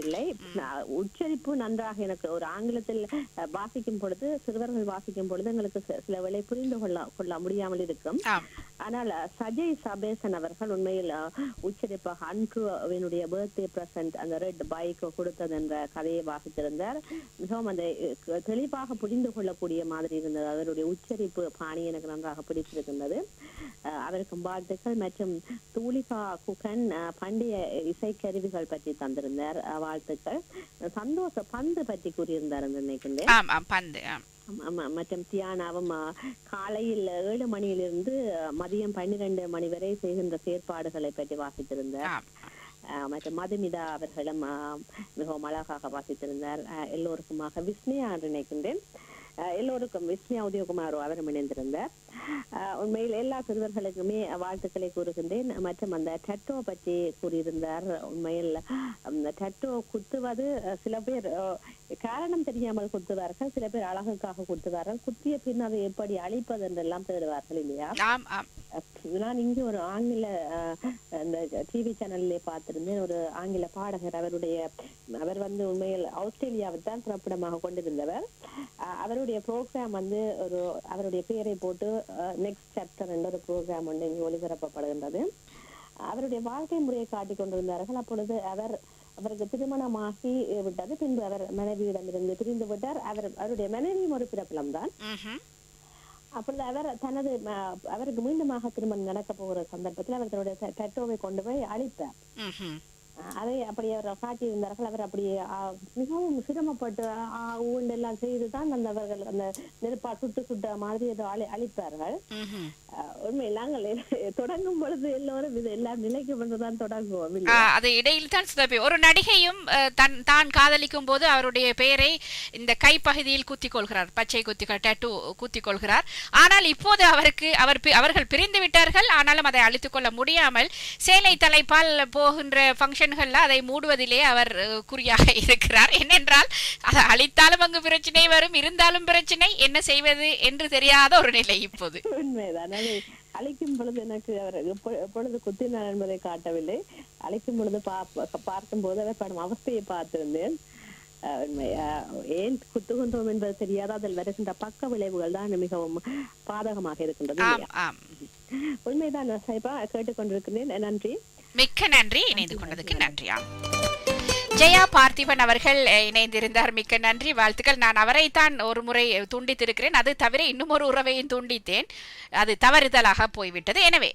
இல்லை. உச்சரிப்பு நன்றாக எனக்கு ஒரு ஆங்கிலத்தில் வாசிக்கும் பொழுது, சிறுவர்கள் வாசிக்கும் பொழுது எங்களுக்கு சில வேளை புரிந்து கொள்ள முடியாமல் இருக்கும். ஆனால் சஜய் சபேசன் அவர்கள் உண்மையில் உச்சரிப்பாக அன்றுடைய பர்த்டே பிரசன்ட் அந்த ரெட் பைக் கொடுத்தது என்ற கதையை வாசித்திருந்தார். மிகவும் அந்த தெளிவாக புரிந்து கொள்ளக்கூடிய மாதிரி இருந்தது. அவருடைய உச்சரிப்பு பாணி எனக்கு நன்றாக பிடித்திருக்கின்றது. அவருக்கு வாழ்த்துக்கள். மற்றும் தூலிகா குகன் பண்டைய இசைக்கருவிகள் பற்றி தந்திருந்தார். வாழ்த்துக்கள். சந்தோஷ பந்து பற்றி கூறியிருந்தார் என்று நினைக்கின்றேன். மற்றும் தியானாவும் காலையில் 7 மணியிலிருந்து மதியம் 12 மணி வரை செய்கின்ற செயற்பாடுகளை பற்றி வாசித்திருந்தார். மற்றும் மதுமிதா அவர்களும் மிகவும் அழகாக வாசித்திருந்தார். எல்லோருக்குமாக விஸ்மியா என்று நினைக்கின்றேன், எல்லோருக்கும் விஸ்மியா உதயகுமார் அவரும் இணைந்திருந்தார். உண்மையில் எல்லா சிறுவர்களுக்குமே வாழ்த்துக்களை கூறுகின்றேன். மற்றும் அந்த டட்டோ பற்றி கூறியிருந்தார். உண்மையில் அந்த டட்டோ குத்துவது சில பேர் காரணம் தெரியாமல் குத்துவார்கள், சில பேர் அழகுக்காக குத்துவார்கள், குத்திய பின் அதை எப்படி அழிப்பது என்றெல்லாம் தேடுவார்கள் இல்லையா. நான் இங்கே ஒரு ஆங்கில அந்த டிவி சேனல்லே பார்த்திருந்தேன். ஒரு ஆங்கில பாடகர், அவர் வந்து உண்மையில் ஆஸ்திரேலியாவை தான் பிறப்பிடமாக கொண்டிருந்தவர். அவருடைய ப்ரோக்ராம் வந்து அவருடைய பெயரை போட்டு நெக்ஸ்ட் சாப்டர் என்ற ஒரு ப்ரோக்ராம் ஒன்று இங்கே ஒளிபரப்பப்படுகின்றது. அவருடைய வாழ்க்கை முறையை காட்டிக் கொண்டிருந்தார்கள். அப்பொழுது அவருக்கு திருமணமாகி விட்டது. பின்பு அவர் மனைவியிடமிருந்து பிரிந்து விட்டார். அவருடைய மனைவியும் ஒரு பிரபலம் தான். அப்பொழுது அவருக்கு மீண்டுமாக திருமணம் நடக்க போகிற சந்தர்ப்பத்தில் அவர் தன்னுடைய டட்டோவை கொண்டு போய் அழித்தார். அதை அப்படி அவர் காட்டியிருந்தார்கள். அவர் அப்படியே மிகவும் சிரமப்பட்டு ஊண்டெல்லாம் செய்துதான் அவர்கள் அந்த நெருப்பா சுட்ட மாதிரி ஏதோ அழிப்பார்கள். உண்மை நாங்கள் தொடங்கும் பொழுது எல்லோரும் இது எல்லாம் நிலைக்கு வந்துதான் தொடங்குவோம். அது இடையில் தான் ஒரு நடிகையும் தான் காதலிக்கும் போது அவருடைய பெயரை இந்த கைப்பகுதியில் குத்திக் கொள்கிறார், பச்சை டேட்டூ குத்திக் கொள்கிறார். ஆனால் இப்போது அவர்கள் பிரிந்து விட்டார்கள். ஆனாலும் அதை அழித்துக் கொள்ள முடியாமல் சேலை தலைப்பால் போகின்ற பங்கன் அதை மூடுவதிலே அவர் குறியாக இருக்கிறார். என்னென்றால் அதை அழித்தாலும் அங்கு பிரச்சனை வரும், இருந்தாலும் பிரச்சனை, என்ன செய்வது என்று தெரியாத ஒரு நிலை இப்போது. உண்மைதான். அழைக்கும் பொழுது எனக்கு அவர் எப்பொழுது குத்தினார் என்பதை காட்டவில்லை. அழைக்கும் பொழுது பார்க்கும் போது அவர் படும் அவஸ்தையை பார்த்திருந்தேன். ஏன் குத்துகின்றோம் என்பது தெரியாது, அதில் வருகின்ற பக்க விளைவுகள் தான் மிகவும் பாதகமாக இருக்கின்றது. உண்மைதான் கேட்டுக்கொண்டிருக்கிறேன். நன்றி, மிக்க நன்றி. இணைந்து கொண்டதுக்கு நன்றியா. ஜெயா பார்த்திபன் அவர்கள் இணைந்திருந்தார். மிக்க நன்றி, வாழ்த்துக்கள். நான் அவரைத்தான் ஒரு முறை துண்டித்திருக்கிறேன். அது தவிர இன்னும் ஒரு உறவையும் துண்டித்தேன், அது தவறுதலாக போய்விட்டது. எனவே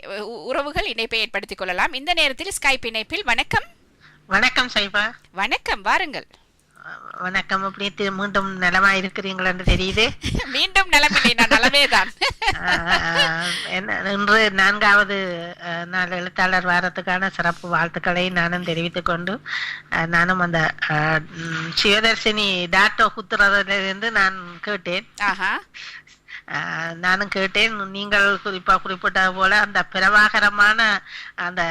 உறவுகள் இணைப்பை ஏற்படுத்திக் கொள்ளலாம். இந்த நேரத்தில் ஸ்கைப் இணைப்பில் வணக்கம். வணக்கம் சைபா. வணக்கம், வாருங்கள். வணக்கம். அப்படி மீண்டும் நலமா இருக்கிறீங்களா என்று தெரியுது. மீண்டும் நலமில்லை, நான் நலமேதான். இன்று 4வது நாள் எழுத்தாளர் வாரத்துக்கான சிறப்பு வாழ்த்துக்களை நானும் தெரிவித்துக் கொண்டு, நானும் அந்த சிவதர்ஷினி டாட்டோ குத்துறதிலிருந்து நான் கேட்டேன். நானும் கேட்டேன். நீங்கள் குறிப்பிட்ட போல அந்த பிரபாகரமான அந்த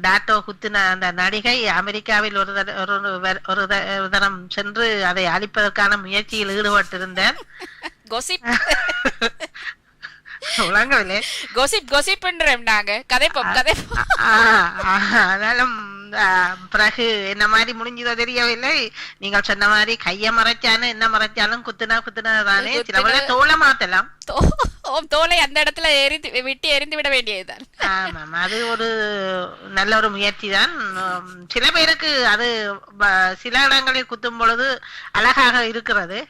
டாட்டோ குத்தின அந்த நடிகை அமெரிக்காவில் ஒரு தரம் சென்று அதை அழிப்பதற்கான முயற்சியில் ஈடுபட்டிருந்தேன். ஆனாலும் பிறகு என்ன மாதிரி முடிஞ்சதோ தெரியவில்லை. நீங்கள் சொன்ன மாதிரி கைய மறைச்சானு என்ன மறைச்சாலும் குத்துனதானே. சில தோலை மாத்தலாம், தோலை அந்த இடத்துல விட்டு எரிந்து விட வேண்டியதுதான். ஆமாம், அது ஒரு நல்ல ஒரு முயற்சி தான். சில பேருக்கு அது சில இடங்களில் குத்தும் பொழுது அழகாக இருக்கிறது,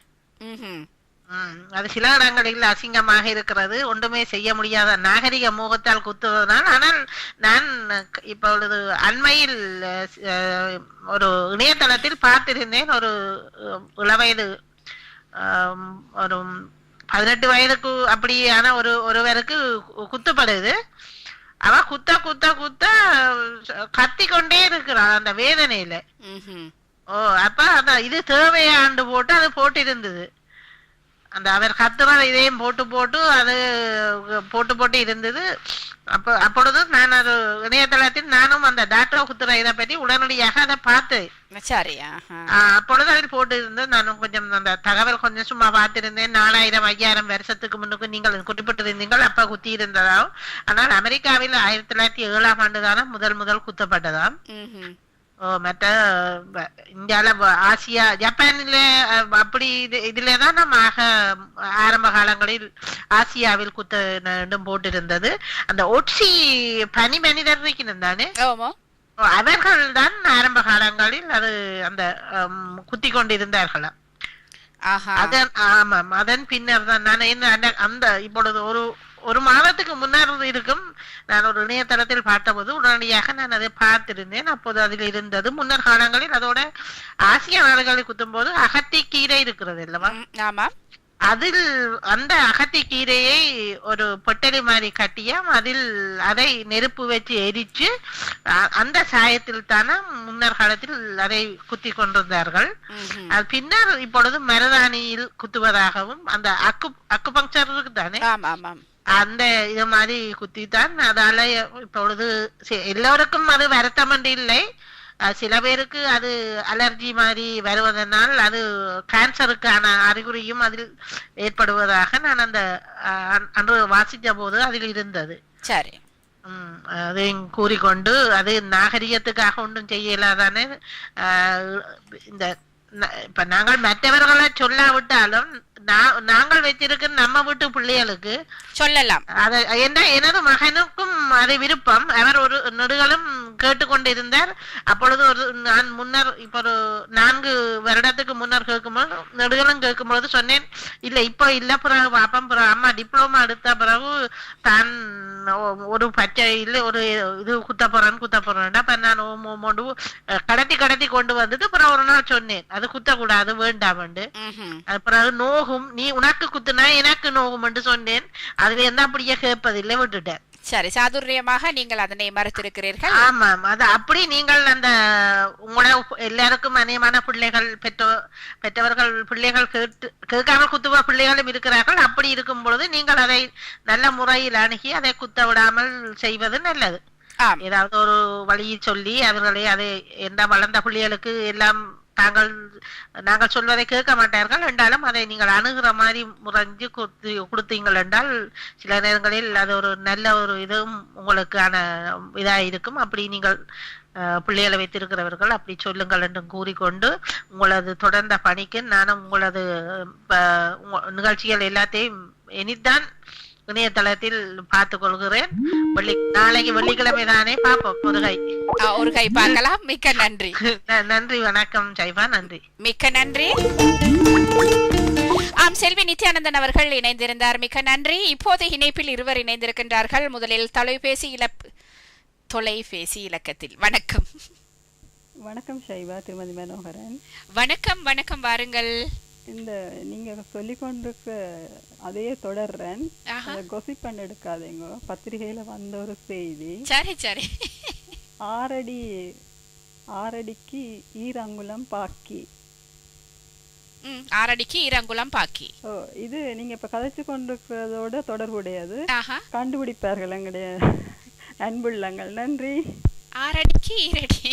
அது சில இடங்களில் அசிங்கமாக இருக்கிறது, ஒன்றுமே செய்ய முடியாத நாகரிக மோகத்தால் குத்துவதனால். ஆனால் நான் இப்பொழுது அண்மையில் ஒரு இணையதளத்தில் பார்த்திருந்தேன். ஒரு இளவயது ஒரு 18 வயதுக்கு அப்படியான ஒருவருக்கு குத்துப்படுது. அவ குத்த குத்த குத்த கத்தி கொண்டே இருக்கிறான் அந்த வேதனையில. அப்ப அந்த இது தேவையாண்டு போட்டு அது போட்டு இருந்தது. அந்த அவர் கத்துறத இதையும் போட்டு அது போட்டு இருந்தது. அப்பொழுது நான் ஒரு இணையதளத்தில் நானும் அந்த டாக்டர் குத்துற இதை பற்றி உடனடியாக அதை பார்த்தேன். அப்பொழுது அதில் போட்டு இருந்தது. நானும் கொஞ்சம் அந்த தகவல் கொஞ்சம் சும்மா பார்த்திருந்தேன். 4000 5000 வருஷத்துக்கு முன்னுக்கு நீங்கள் குறிப்பிட்டிருந்தீங்கள் அப்ப குத்தி இருந்ததாம். ஆனால் அமெரிக்காவில் 1907ஆம் ஆண்டு தானே முதல் குத்தப்பட்டதாம். மற்ற இந்தியால ஆசியா ஜப்பான்ல அப்படி இதுலதான் நம்ம ஆரம்ப காலங்களில் ஆசியாவில் குத்தம் போட்டிருந்தது. அந்த ஒட்சி பனி மனிதர் தானே, அவர்கள் தான் ஆரம்ப காலங்களில் அது அந்த குத்தி கொண்டிருந்தார்களாம். ஆமாம், அதன் பின்னர் தான் நான் என்ன அந்த இப்பொழுது ஒரு மாதத்துக்கு முன்னர் இருக்கும். நான் ஒரு இணையதளத்தில் பார்த்தபோது உடனடியாக நான் அதை பார்த்திருந்தேன். அப்போது அதில் இருந்தது முன்னர் காலங்களில் அதோட ஆசிய நாடுகளில் குத்தும் போது அகத்தி கீரை இருக்கிறது அல்லவா, அதில் அந்த அகத்தி கீரையை ஒரு பொட்டலி மாதிரி கட்டியாம் அதில் அதை நெருப்பு வச்சு எரிச்சு அந்த சாயத்தில் தானே முன்னர் காலத்தில் அதை குத்தி கொண்டிருந்தார்கள். பின்னர் இப்பொழுது மருதாணியில் குத்துவதாகவும் அந்த அக்குபங்சர் இருக்குதானே அந்த இது மாதிரி குத்தித்தான். அதால இப்பொழுது எல்லோருக்கும் அது வருத்தம் என்று இல்லை. சில பேருக்கு அது அலர்ஜி மாதிரி வருவதனால் அது கேன்சருக்கான அறிகுறியும் அதில் ஏற்படுவதாக நான் அந்த அன்று வாசித்த போது அதில் இருந்தது. சரி, அதையும் கூறிக்கொண்டு அது நாகரிகத்துக்காக ஒன்றும் செய்யலாதானே. இந்த இப்ப நாங்கள் மற்றவர்களை சொல்லாவிட்டாலும் நாங்கள் வைத்திருக்கிற நம்ம வீட்டு பிள்ளைகளுக்கு சொல்லலாம். எனது மகனுக்கும் அது விருப்பம். அவர் ஒரு நெடுகளும் கேட்டுக்கொண்டிருந்தார். அப்பொழுது நான் முன்னர் இப்ப ஒரு 4 வருடத்துக்கு முன்னர் கேட்கும்போது நெடுகளும் கேட்கும்பொழுது சொன்னேன், இல்ல இப்போ இல்ல, பிறகு பாப்பம், பிறகு அம்மா டிப்ளமா எடுத்த பிறகு தான் ஒரு பச்சை இல்ல ஒரு இது குத்த போறேன். அப்ப நான் கடத்தி கொண்டு வந்துட்டு அப்புறம் ஒரு நாள் சொன்னேன் அது குத்தக்கூடாது வேண்டாம். பிறகு நோகும், நீ உனக்கு குத்துனா எனக்கு நோகும் என்று சொன்னேன். அதுல என்ன அப்படியே கேட்பதில்லை, விட்டுட்டேன். சரி, சாதுரியமாக நீங்கள் அதனை மறுத்திருக்கிறீர்கள். ஆமாம், அது அப்படி நீங்கள் அந்த உங்களோட எல்லாருக்கும் அநேகமான பிள்ளைகள் பெற்றவர்கள் பிள்ளைகள் கேட்காமல் குத்துவ பிள்ளைகளும் இருக்கிறார்கள். அப்படி இருக்கும் பொழுது நீங்கள் அதை நல்ல முறையில் அணுகி அதை குத்த விடாமல் செய்வது நல்லது. ஏதாவது ஒரு வழியை சொல்லி அவர்களை அதை எந்த வளர்ந்த பிள்ளைகளுக்கு எல்லாம் நாங்கள் சொல்வதை கேட்க மாட்டார்கள் என்றாலும் அதை நீங்கள் அணுகிற மாதிரி முறைஞ்சு கொடுத்தீங்கள் என்றால் சில நேரங்களில் அது ஒரு நல்ல ஒரு இதுவும் உங்களுக்கான இதாக இருக்கும். அப்படி நீங்கள் பிள்ளைகளை வைத்திருக்கிறவர்கள் அப்படி சொல்லுங்கள் என்றும் கூறிக்கொண்டு உங்களது தொடர்ந்த பணிக்கு நானும் உங்களது நிகழ்ச்சிகள் எல்லாத்தையும் இனித்தான் இணையதளத்தில் பார்த்துக் கொள்கிறேன். நாளைக்கு வெள்ளிக்கிழமை தானே பார்ப்போம். ஒரு கை பார்க்கலாம். மிக்க நன்றி. நன்றி, வணக்கம் ஜெய்வா. நன்றி, மிக்க நன்றி. செல்வி நித்யானந்தன் அவர்கள் இணைந்திருந்தார். மிக்க நன்றி. இப்போது இணைப்பில் இருவர் இணைந்திருக்கின்றார்கள். முதலில் தொலைபேசி இலக்கத்தில். வணக்கம். வணக்கம் ஷைவா, திருமதி மனோகரன். வணக்கம். வணக்கம், வாருங்கள். இந்த நீங்க சொல்லிக் கொண்டிருக்க அதையே தொடர்றேன். கொசிப் பண்ண எடுக்காதீங்க. பத்திரிகையில வந்த ஒரு செய்தி. சரி சரி. 6 அடிக்கு ஈரங்குளம் பாக்கி. 6 அடிக்கு ஈரங்குளம் பாக்கி. இது நீங்க இப்ப கதைச்சு கொண்டிருக்கிறதோட தொடர்புடையது. கண்டுபிடிப்பார்கள் எங்களுடைய அன்புள்ளங்கள். நன்றி. 6 அடிக்கு ஈரடி.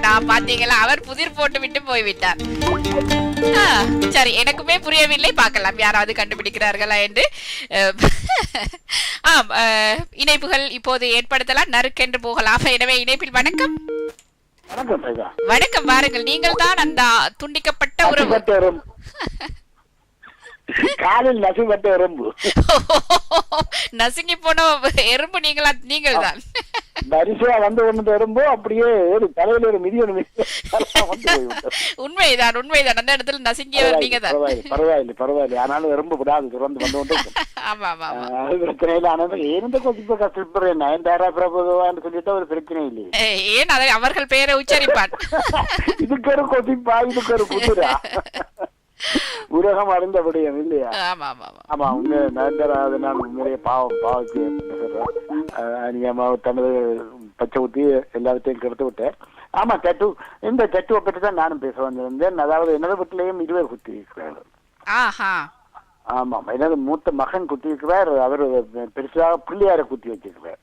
நான் பாத்தீங்களா, அவர் புதிர் போட்டு விட்டு போய்விட்டார். சரி, எனக்குமே புரியவில்லை. பார்க்கலாம் யாராவது கண்டுபிடிக்கிறார்களா என்று. இணைப்புகள் இப்போது ஏற்படுத்தலாம், நறுக்கென்று போகலாம். எனவே இணைப்பில் வணக்கம். வணக்கம், வாருங்கள். நீங்கள் தான் அந்த துண்டிக்கப்பட்ட உறவு. காலில் நசுங்கப்பட்ட எறும்பு. நசுங்கி போன எறும்பு நீங்கள் தான். வரிசையா வந்து ஒண்ணு எறும்பு அப்படியே தலையில ஒரு மிதியணும். உண்மைதான் உண்மைதான். அந்த இடத்துல நசுங்கியவர் நீங்க தான். பரவாயில்லை. ஆனாலும் எறும்பு விடாது, திறந்து வந்து கொண்டு. ஆமா ஆமா. அது பிரச்சனை இல்லை. ஆனால் ஏன் கொஞ்சம் கஷ்டப்படுறேன் நயன்தாரா பிரபுவான்னு சொல்லிட்டு ஒரு பிரச்சனை இல்லை. ஏன் அதை அவர்கள் பெயரை உச்சரிப்பான். இதுக்கு ஒரு கொதிப்பா, இதுக்கு ஒரு புதுரா உலகம் அறிந்த விடயம் இல்லையா? ஆமா, உண்மை நயன்தாரா நான் உண்மையிலேயே பாவச்சு தனது பச்சை ஊத்தி எல்லாத்தையும் கெடுத்து விட்டேன். ஆமா, டட்டு இந்த டட்டுவை பற்றி தான் நானும் பேச வந்திருந்தேன். அதாவது எனது வீட்டிலையும் 20 குத்தி இருக்கிறார்கள். ஆமா, எனது மூத்த மகன் குத்தி இருக்கிறார். அவர் பெருசாக பிள்ளையார குத்தி வச்சிருக்கிறார்.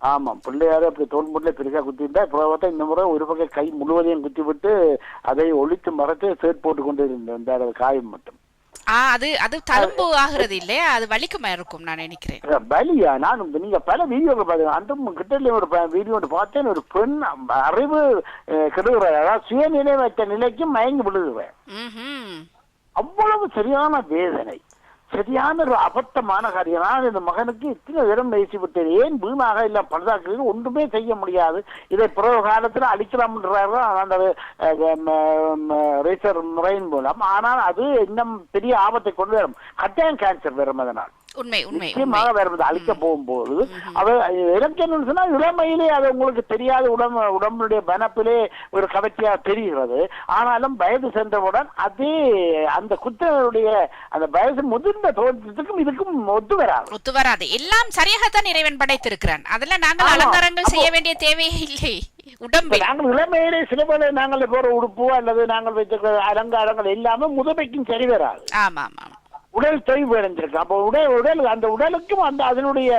ஆமா, பிள்ளையாரு அப்படி தோல்முட்டில பெருசா குத்திட்டா. இப்போ இந்த முறை ஒரு பக்கம் கை முழுவதையும் குத்தி விட்டு அதை ஒழித்து மறைத்து சேட் போட்டு கொண்டு இருந்த காயம் மட்டும். அது தழும்பு ஆகிறது இல்லையா? அது வலிக்குமா இருக்கும் நான் நினைக்கிறேன். வலியா? நான் நீங்க பல வீடியோக்கள் பாத்தீங்க. அந்த கிட்ட ஒரு வீடியோ பார்த்தேன். ஒரு பெண் அறிவு கெடுகிறார், அதாவது சுயநினைவற்ற நிலைக்கு மயங்கி விழுகிறேன். அவ்வளவு சரியான வேதனை, சரியான ஒரு அபத்தமான காரியம். நான் இந்த மகனுக்கு இத்தனை தரம் பேசி விட்டேன். ஏன் வீணாக இல்ல பழுதாக்கு ஒன்றுமே செய்ய முடியாது. இதை பிறகு காலத்துல அழிக்கலாம்ன்றார்கள் அந்த ரேசர் முறையின் மூலம். ஆனால் அது இன்னும் பெரிய ஆபத்தை கொண்டு வரும். கட்டாயம் கேன்சர் வரும் அதனால். நிச்சயமாக வருவது அழிக்க போகும்போது அவர் எனக்கு என்ன சொன்னா இளமையிலே அது உங்களுக்கு தெரியாத உடம்புடைய பனப்பிலே ஒரு கவர்ச்சியா தெரிகிறது. ஆனாலும் வயது சென்றவுடன் அதே அந்த குற்றனுடைய அந்த வயசு முதிர்ந்த தோற்றத்துக்கும் இதுக்கும் ஒத்து வராது. எல்லாம் சரியாகத்தான் இறைவன் படைத்திருக்கிறான். அதெல்லாம் நாங்கள் அலங்காரங்கள் செய்ய வேண்டிய தேவையே இல்லை. நாங்கள் இளமையிலே சில போல நாங்கள் போற உடுப்பு அல்லது நாங்கள் வைத்திருக்கிற அலங்காரங்கள் எல்லாமே முதுமைக்கும் சரி வராது. ஆமா ஆமா, உடல் தொய்வு அடைஞ்சிருக்கு. அப்போ உடல் அந்த உடலுக்கும் அந்த அதனுடைய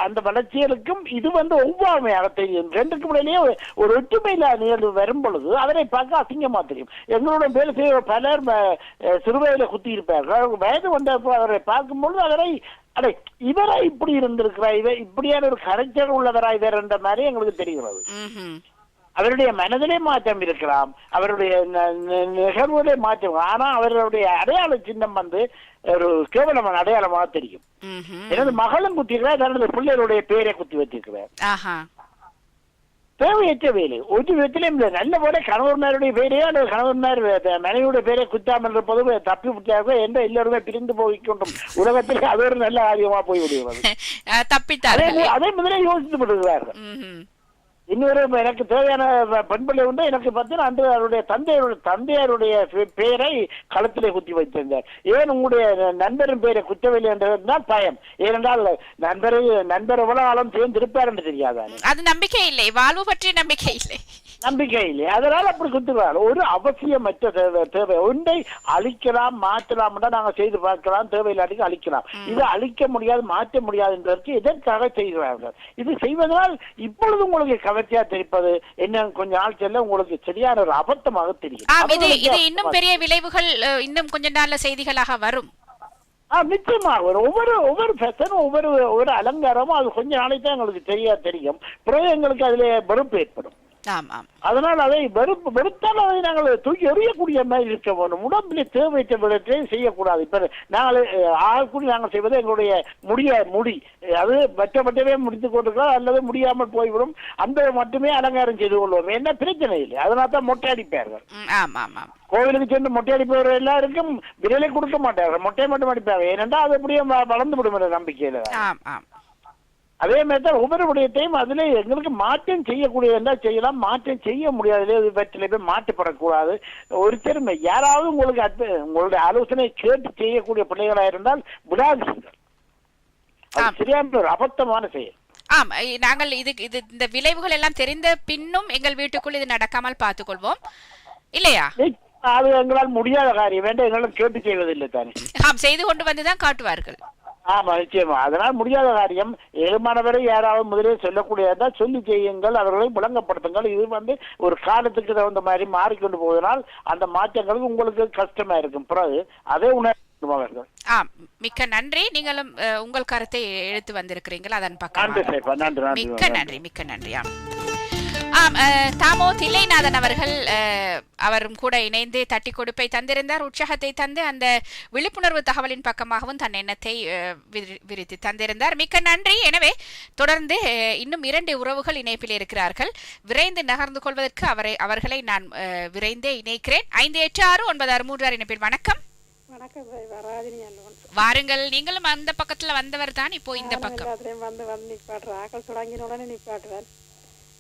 அந்த வளர்ச்சிகளுக்கும் இது ஒவ்வாமையாக தெரியும். ரெண்டுக்கும் இடையிலேயே ஒரு ஒற்றுமையில நிகழ்வு வரும் பொழுது அதனை பார்க்க அசிங்கமா தெரியும். எங்களுடைய வேலை செய்ய பலர் சிறுவயதில குத்தி இருப்பார்கள். வயது வந்தப்போ அவரை பார்க்கும் பொழுது அவரை இவரை இப்படி இருந்திருக்கிறா, இவர் இப்படியான ஒரு கரைச்சல் உள்ளவரா இவர் என்ற மாதிரி எங்களுக்கு தெரிகிறது. அவருடைய மனதிலே மாற்றம் இருக்கலாம், அவருடைய நிகழ்வுகளே மாற்றம். ஆனா அவருடைய அடையாள சின்னம் ஒரு கேவலமான அடையாளமாக தெரியும். எனது மகளும் குத்திருக்கிறார், தனது பிள்ளைகளுடைய பேரை குத்தி வச்சிருக்கிறார். தேவையற்ற வேலை ஒரு விதத்திலும் இல்லை. நல்ல போல கணவன்மாருடைய பேரையோ அல்லது கணவன்மார் மனைவியுடைய பேரை குத்தாமல் இருப்பது தப்பி விட்டாக என்ற எல்லோருமே பிரிந்து போய்கொண்டும் உலகத்தில் அது ஒரு நல்ல காரியமா போய் விடுகிறது. அதே முதலே யோசித்து விடுகிறார்கள். இன்னொரு எனக்கு தேவையான பண்புகளை உண்டு. எனக்கு பார்த்தீங்கன்னா அன்று அவருடைய தந்தையாருடைய பெயரை களத்திலே குத்தி வைத்திருந்தார். ஏன் உங்களுடைய நண்பரின் பெயரை குத்தவில்லை என்றதுதான் பயம். ஏனென்றால் நண்பர் எவ்வளவு ஆளும் சேர்ந்திருப்பார் என்று தெரியாத அது நம்பிக்கை இல்லை, வாழ்வு பற்றிய நம்பிக்கை இல்லை. அதனால அப்படி குத்துவார். ஒரு அவசியமற்ற தேவை ஒன்றை அழிக்கலாம் மாற்றலாம் நாங்க செய்து பார்க்கலாம், தேவையில்லாட்டி அழிக்கலாம். இது அழிக்க முடியாது மாற்ற முடியாது என்பதற்கு எதற்காக செய்கிறார்கள்? இது செய்வதனால் இப்பொழுது உங்களுக்கு கவர்ச்சியா தெரிப்பது என்ன கொஞ்ச நாள் செல்ல உங்களுக்கு சரியான ஒரு அபத்தமாக தெரியும். இது இன்னும் பெரிய விளைவுகள் இன்னும் கொஞ்ச நாள்ல செய்திகளாக வரும். நிச்சயமாக ஒவ்வொரு ஃபேஷனும் ஒவ்வொரு அலங்காரமும் அது கொஞ்ச நாளைக்கு தான் எங்களுக்கு தெரியும். பிறகு எங்களுக்கு அதுல வெறுப்பு ஏற்படும். அதனால் அதை வெறுத்தால் அதை நாங்கள் தூக்கி எறியக்கூடிய மாதிரி இருக்க வேண்டும். உடம்பிலே தேவையற்ற விடத்தை செய்யக்கூடாது. இப்ப நாங்கள் செய்வது எங்களுடைய முடி அது மற்றவே முடித்துக் கொண்டிருக்கிறோம் அல்லது முடியாமல் போய்விடும். அந்த மட்டுமே அலங்காரம் செய்து கொள்வோம். என்ன பிரச்சனை இல்லை. அதனால தான் மொட்டை அடிப்பார்கள். கோவிலுக்கு சென்று மொட்டை அடிப்பவர் எல்லாருக்கும் விரலை கொடுக்க மாட்டார்கள், மொட்டையை மட்டும் அடிப்பார்கள். ஏனென்றால் அது அப்படியே வளர்ந்து விடும் என்ற நம்பிக்கையில. அதே மாதிரி தான் ஒவ்வொரு விடயத்தையும் அதுல எங்களுக்கு மாற்றம் செய்யக்கூடிய இருந்தால் செய்யலாம், மாற்றம் செய்ய முடியாது இவற்றில போய் மாற்றப்படக்கூடாது. ஒரு திறமை யாராவது உங்களுடைய ஆலோசனை கேட்டு செய்யக்கூடிய பிள்ளைகளாக இருந்தால் விடாதீர்கள். சரியான ஒரு அபத்தமான செயல். நாங்கள் இந்த விளைவுகள் எல்லாம் தெரிந்த பின்னும் எங்கள் வீட்டுக்குள் இது நடக்காமல் பார்த்துக் கொள்வோம் இல்லையா? அது எங்களால் முடியாத காரியம் வேண்டாம், எங்களால் கேட்டு செய்வதில்லை தானே. செய்து கொண்டு வந்துதான் காட்டுவார்கள். ஆமா நிச்சயமா. அதனால் முடியாத காரியம். ஏழுமானவரை யாராவது முதலே சொல்லக்கூடியதா சொல்லி செய்யுங்கள், அவர்களை விளங்கப்படுத்துங்கள். இது ஒரு காலத்துக்கு தகுந்த மாதிரி மாறிக்கொண்டு போவதனால் அந்த மாற்றங்களுக்கு உங்களுக்கு கஷ்டமா இருக்கும். பிறகு அதே உணர்வார்கள். மிக்க நன்றி. நீங்களும் உங்கள் கருத்தை எடுத்து வந்திருக்கிறீர்கள். அதன் பக்கம் மிக்க நன்றி. தாமோ தில்லைநாதன் அவர்கள் அவரும் கூட இணைந்து தட்டி கொடுப்பை தந்திருந்தார். உற்சாகத்தை தந்து அந்த விழிப்புணர்வு தகவலின் பக்கமாகவும் தன் எண்ணத்தை விரித்து தந்திருந்தார். மிக்க நன்றி. எனவே தொடர்ந்து இன்னும் 2 உறவுகள் இணைப்பில் இருக்கிறார்கள். விரைந்து நகர்ந்து கொள்வதற்கு அவர்களை நான் விரைந்தே இணைக்கிறேன். 586963 இணைப்பில். வணக்கம். வாருங்கள். நீங்களும் அந்த பக்கத்துல வந்தவர் தான். இப்போ இந்த பக்கம்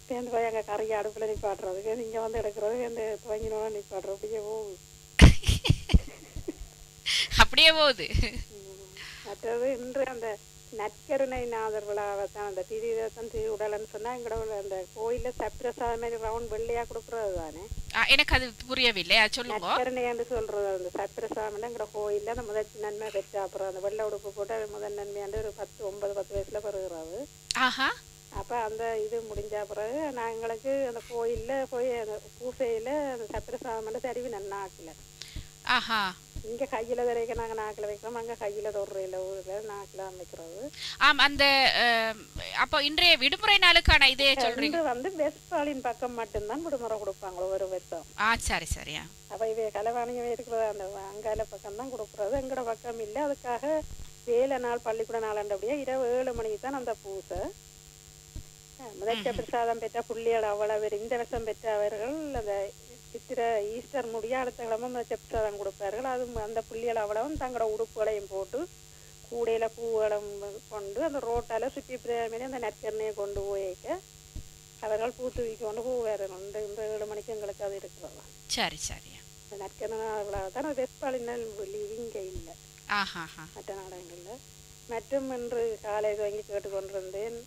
சேர்ந்து போய் அங்கே கறி அடுப்பில் நிப்பாட்டுறதுக்கு இங்கே எடுக்கிறது அந்த துவங்கினோட நிப்பாட்டுற அப்படியே போகுது. மற்றது இன்று அந்த நற்கருணை நாதர் விழாவை தான் அந்த திருவுடலன்னு சொன்னா எங்களோட அந்த கோயில சப்ரசாத மாதிரி ரவுண்ட் வெள்ளையா கொடுக்கறது தானே. எனக்கு அது புரியவில்லை, சொல்லுங்க. நற்கருணைன்னு சொல்றது அந்த சப்ரசாதம் எங்களோட கோயில அந்த முதல் நன்மை பெற்ற அப்புறம் அந்த வெள்ளை உடுப்பு போட்டு முதல் நன்மையாண்டு ஒரு 9-10 வயசுல பெறுகிறது. அப்ப அந்த இது முடிஞ்ச பிறகு நாங்களுக்கு அந்த கோயில்ல போய் அந்த பூசையில அந்த சத்திரசாதம் சரிவு நன்னாக்கல. இங்க கையில வரைக்க நாங்க நாக்கில வைக்கிறோம், அங்க கையில தொடுறையில ஊர்ல நாக்கில அமைக்கிறது. அந்த அப்போ இன்றைய விடுமுறை நாளுக்கான இதே சொல்றீங்க. வெஸ்பாலின் பக்கம் மட்டும்தான் விடுமுறை கொடுப்பாங்க ஒரு வருஷம். சரி சரியா. அப்ப இவ கலவாணியவே இருக்கிறது அந்த அங்கால பக்கம் தான் கொடுக்கறது, எங்கட பக்கம் இல்லை. அதுக்காக வேலை நாள் பள்ளிக்கூட நாளாண்டபடியா இரவு 7 மணிக்கு தான் அந்த பூசை. முதற்ற பிரசாதம் பெற்ற புள்ளியோட அவ்வளவு இந்த வருஷம் பெற்ற அவர்கள் அந்த சித்திர ஈஸ்டர் முடிய அடுத்த கிழமை முதற்ற பிரசாதம் கொடுப்பார்கள். அது அந்த புள்ளியோட அவ்வளவும் தங்களோட உடுப்புகளையும் போட்டு கூடையில பூவளம் கொண்டு அந்த ரோட்டால சுற்றி பிரேமே அந்த நற்கரணையை கொண்டு போயிக்க அவர்கள் பூ தூக்கி கொண்டு பூ வரணும். இந்த 7 மணிக்கு எங்களுக்கு அது இருக்கிறதா. சரி சரி. அந்த நற்கரணை அவ்வளவுதான். வெப்பாளினால் இங்க இல்லை மற்ற நாடகங்கள்ல. மற்றும் இன்று காலை துவங்கி கேட்டுக்கொண்டிருந்தேன்.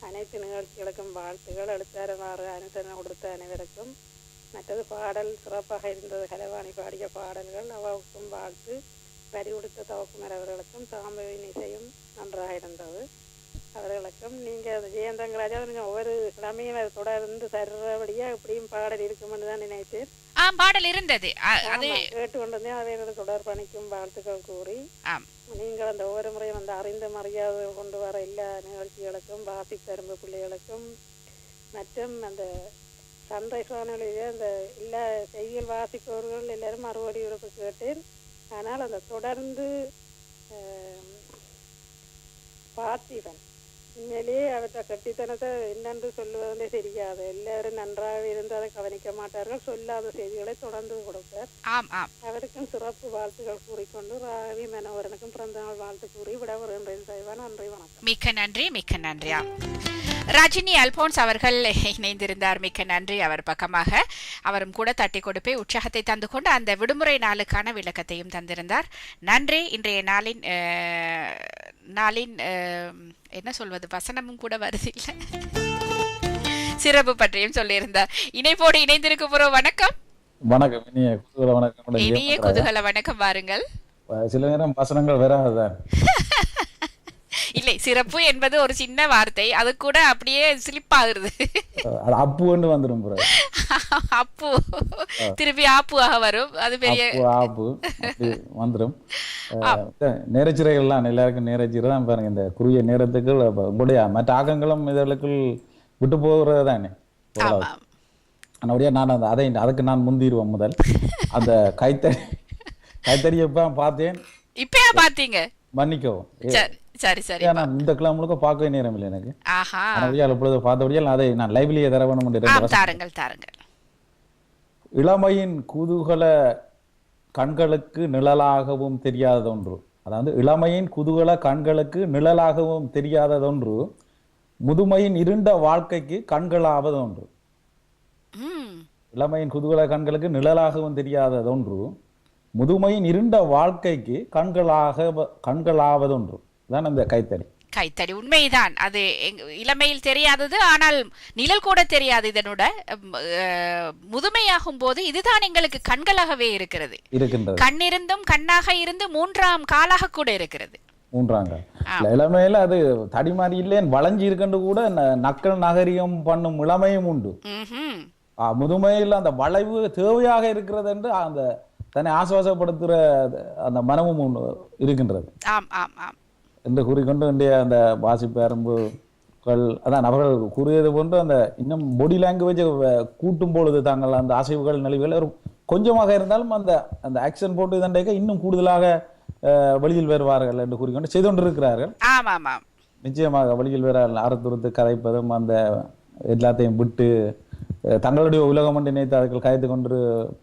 அனைத்து நிகழ்ச்சிகளுக்கும் வாழ்த்துகள். எழுத்தாரவாறு அனுசரணை கொடுத்த அனைவருக்கும். மற்றது பாடல் சிறப்பாக இருந்தது. கலைவாணி பாடிய பாடல்கள் அவாவுக்கும் வாழ்த்து. வரி கொடுத்த தவக்குமார் அவர்களுக்கும் சாம்பவின் இசையும் நன்றாக இருந்தது அவர்களுக்கும். நீங்க ஜெயந்தங்கராஜா ஒவ்வொரு கிழமையும் அதை தொடர்ந்து தர்றபடியா இப்படியும் பாடல் இருக்கும்னு தான் நினைத்தேன். பாடல் இருந்தது கேட்டுக்கொண்டிருந்தேன். அவையோட தொடர் பணிக்கும் வாழ்த்துக்கள் கூறி நீங்கள் அந்த ஒவ்வொரு முறையும் அந்த அறிந்த மரியாதை கொண்டு வர எல்லா நிகழ்ச்சிகளுக்கும் வாசிப்பரும்பு பிள்ளைகளுக்கும் மற்றும் அந்த சன்ரைஸ் வானொலியில அந்த எல்லா செய்திகள் வாசிப்பவர்கள் எல்லாரும் மறுபடி உறுப்பு கேட்டேன். ஆனால் அந்த தொடர்ந்து பார்த்திபன் உண்மையிலேயே அவற்றை கட்டித்தனத்தை என்னென்று சொல்லுவதே தெரியாது. எல்லாரும் நன்றாக இருந்து அதை கவனிக்க மாட்டார்கள். சொல்லாத செய்திகளை தொடர்ந்து கொடுப்பார். அவருக்கும் சிறப்பு வாழ்த்துக்கள் கூறிக்கொண்டு ராவி மனோகரனுக்கும் பிறந்த நாள் வாழ்த்து கூறி விடவருகின்றேன். செய்வான். நன்றி, வணக்கம். மிக்க நன்றி, மிக்க நன்றி. ரஜினி அல்போன்ஸ் அவர்கள் இணைந்திருந்தார். மிக்க நன்றி. அவர் பக்கமாக அவரும் கூட தட்டி கொடுப்பே உற்சாகத்தை தந்து கொண்டு அந்த விடுமுறை நாளுக்கான விளக்கத்தையும் தந்திருந்தார். நன்றி. இன்றைய நாளின் என்ன சொல்வது, வசனமும் கூட வருதில்லை, சிறப்பு பற்றியும் சொல்லியிருந்தார். இணைப்போடு இணைந்திருக்க போறோம். வணக்கம். வணக்கம். இனிய குதூகல வணக்கம். வாருங்கள். சில நேரம் வசனங்கள் வராதுதான். இல்லை, சிறப்பு என்பது ஒரு சின்ன வார்த்தை, அது கூட அப்படியே ஸ்லிப் ஆகுது. அப்பு வந்துடும். அப்பு திருப்பி ஆப்புவாக வரும். அது பெரிய ஆப்பு வந்துடும். நேரச்சிறைகள்லாம் எல்லாருக்கும் நேரச்சிறை தான் பாருங்க. இந்த குறுகிய நேரத்துக்கு உடைய மற்ற ஆக்கங்களும் இதழுக்குள் விட்டு போகிறது தானே. அப்படியே நான் அதுக்கு நான் முந்திடுவேன். முதல் அந்த கைத்தறியப்ப பார்த்தேன். இப்பயா பாத்தீங்க? மன்னிக்கவும். சரி சரி. இந்த கிளா முழுக்க பார்க்கவே நேரம் இல்லை எனக்கு. எப்பொழுது பார்த்தபடியால் அதை நான் லைவ்லயே தர வேணும். தாருங்கள். இளமையின் குதூகல கண்களுக்கு நிழலாகவும் தெரியாததொன்று. அதாவது இளமையின் குதூகல கண்களுக்கு நிழலாகவும் தெரியாததொன்று, முதுமையின் இருண்ட வாழ்க்கைக்கு கண்களாவதொன்று. இளமையின் குதூகல கண்களுக்கு நிழலாகவும் தெரியாததொன்று, முதுமையின் இருண்ட வாழ்க்கைக்கு கண்களாவதொன்று தான் அந்த கைத்தறி. உண்மைதான். அது இளமையில் தெரியாதது, ஆனால் நிழல் கூட தெரியாது. இதனோட முதுமையாகும் போது இதுதான் எங்களுக்கு கண்களாகவே இருக்கிறது. கண்ணிருந்தும் கண்ணாக இருந்து 3ஆம் காலாக கூட இருக்கிறது. 3ஆம் கால் இளமையில அது தடிமாறி இல்லைன்னு வளைஞ்சி இருக்கண்டு கூட நக்கல் நகரியம் பண்ணும் இளமையும் உண்டு. முதுமையில் அந்த வளைவு தேவையாக இருக்கிறது என்று அந்த தன்னை ஆசுவாசப்படுத்துற அந்த மனமும் இருக்கின்றது என்று கூறிக்கொண்டு அந்த வாசிப்பரும்புகள் அதான் அவர்கள் கூறியது போன்று அந்த இன்னும் பாடி லாங்குவேஜ் கூட்டும் பொழுது தாங்கள் அந்த அசைவுகள் நலிவுகள் கொஞ்சமாக இருந்தாலும் அந்த அந்த ஆக்ஷன் போட்டு இதண்டைக்க இன்னும் கூடுதலாக வெளியில் வருவார்கள் என்று கூறிக்கொண்டு செய்து கொண்டிருக்கிறார்கள். நிச்சயமாக வெளியில் வர அறத்துறுத்து கதைப்பதும் அந்த எல்லாத்தையும் விட்டு தங்களுடைய உலகம் என்று நினைத்து அவர்கள் கதைத்து கொண்டு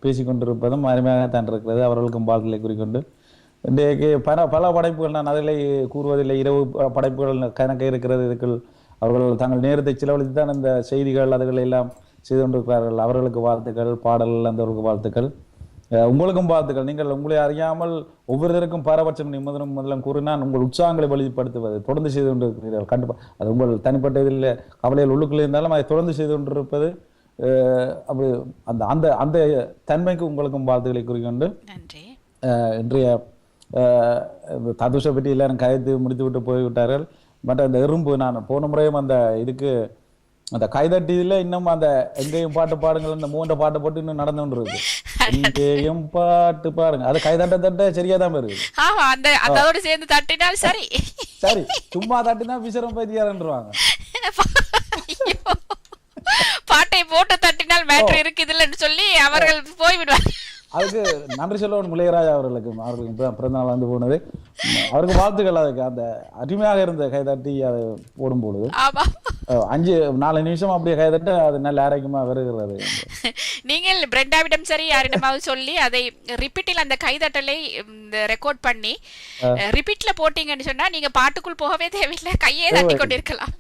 பேசிக்கொண்டிருப்பதும் அருமையாகத்தான் இருக்கிறது. அவர்களுக்கும் வாழ்க்கையை குறிக்கொண்டு இன்றைக்கு பல படைப்புகள் நான் அதில் கூறுவதில்லை. இரவு படைப்புகள் கணக்கு இருக்கிறது. இதுக்குள் அவர்கள் தங்கள் நேரத்தை செலவழித்து தான் இந்த செய்திகள் அதுகளை எல்லாம் செய்து கொண்டிருக்கிறார்கள். அவர்களுக்கு வாழ்த்துக்கள். பாடல்கள் அந்தவர்களுக்கு வாழ்த்துக்கள். உங்களுக்கும் வாழ்த்துக்கள். நீங்கள் உங்களை அறியாமல் ஒவ்வொருத்தருக்கும் பாரபட்சம் முதலும் கூறினால் உங்கள் உற்சாகங்களை வெளிப்படுத்துவது தொடர்ந்து செய்து கொண்டிருக்கிறீர்கள். கண்டிப்பாக அது உங்கள் தனிப்பட்ட இதில் கவலையில் உள்ளுக்குள்ளே இருந்தாலும் அதை தொடர்ந்து செய்து கொண்டிருப்பது அப்படி அந்த அந்த அந்த தன்மைக்கு உங்களுக்கும் வாழ்த்துக்களை குறிக்கொண்டு இன்றைய ததுஷை பற்றி எல்லாரும் கதைத்து முடித்து விட்டு போய்விட்டார்கள். பட் அந்த எறும்பு நான் போன முறையும் அந்த இதுக்கு அந்த கைதட்டியில இன்னும் அந்த எங்கேயும் பாட்டு பாடுங்கள் இந்த 3 பாட்டை போட்டு இன்னும் நடந்து கொண்டு இருக்கு. எங்கேயும் பாட்டு பாருங்க. அது கைதட்ட சரியாதான் இருக்கு. அதோடு சேர்ந்து தட்டினால் சரி சரி. சும்மா தட்டினா விசரம் பைத்தியாருன்றாங்க. பாட்டை போட்டு தட்டினால் மேட்டர் இருக்குதுன்னு சொல்லி அவர்கள் போய்விடுவாங்க. அதுக்கு நன்றி சொல்லணும் முலையராஜா அவர்களுக்கு. அவர்களுக்கு பிறந்த நாள் வந்து போனது. அவருக்கு வாழ்த்துக்கள். அதுக்கு அந்த அருமையாக இருந்த கைதட்டி அதை போடும் பொழுது 5-4 நிமிஷம் அப்படியே கைதட்ட அது நல்ல ஆரோக்கியமா வருகிறது. நீங்கள் பிரெண்டாவிடம் சரி யாரிடமாவது சொல்லி அதை ரிப்பீட்டில் அந்த கைதட்டலை ரெக்கார்ட் பண்ணி ரிப்பீட்ல போட்டீங்கன்னு சொன்னா நீங்க பாட்டுக்குள் போகவே தேவையில்லை, கையே தட்டி கொண்டிருக்கலாம்.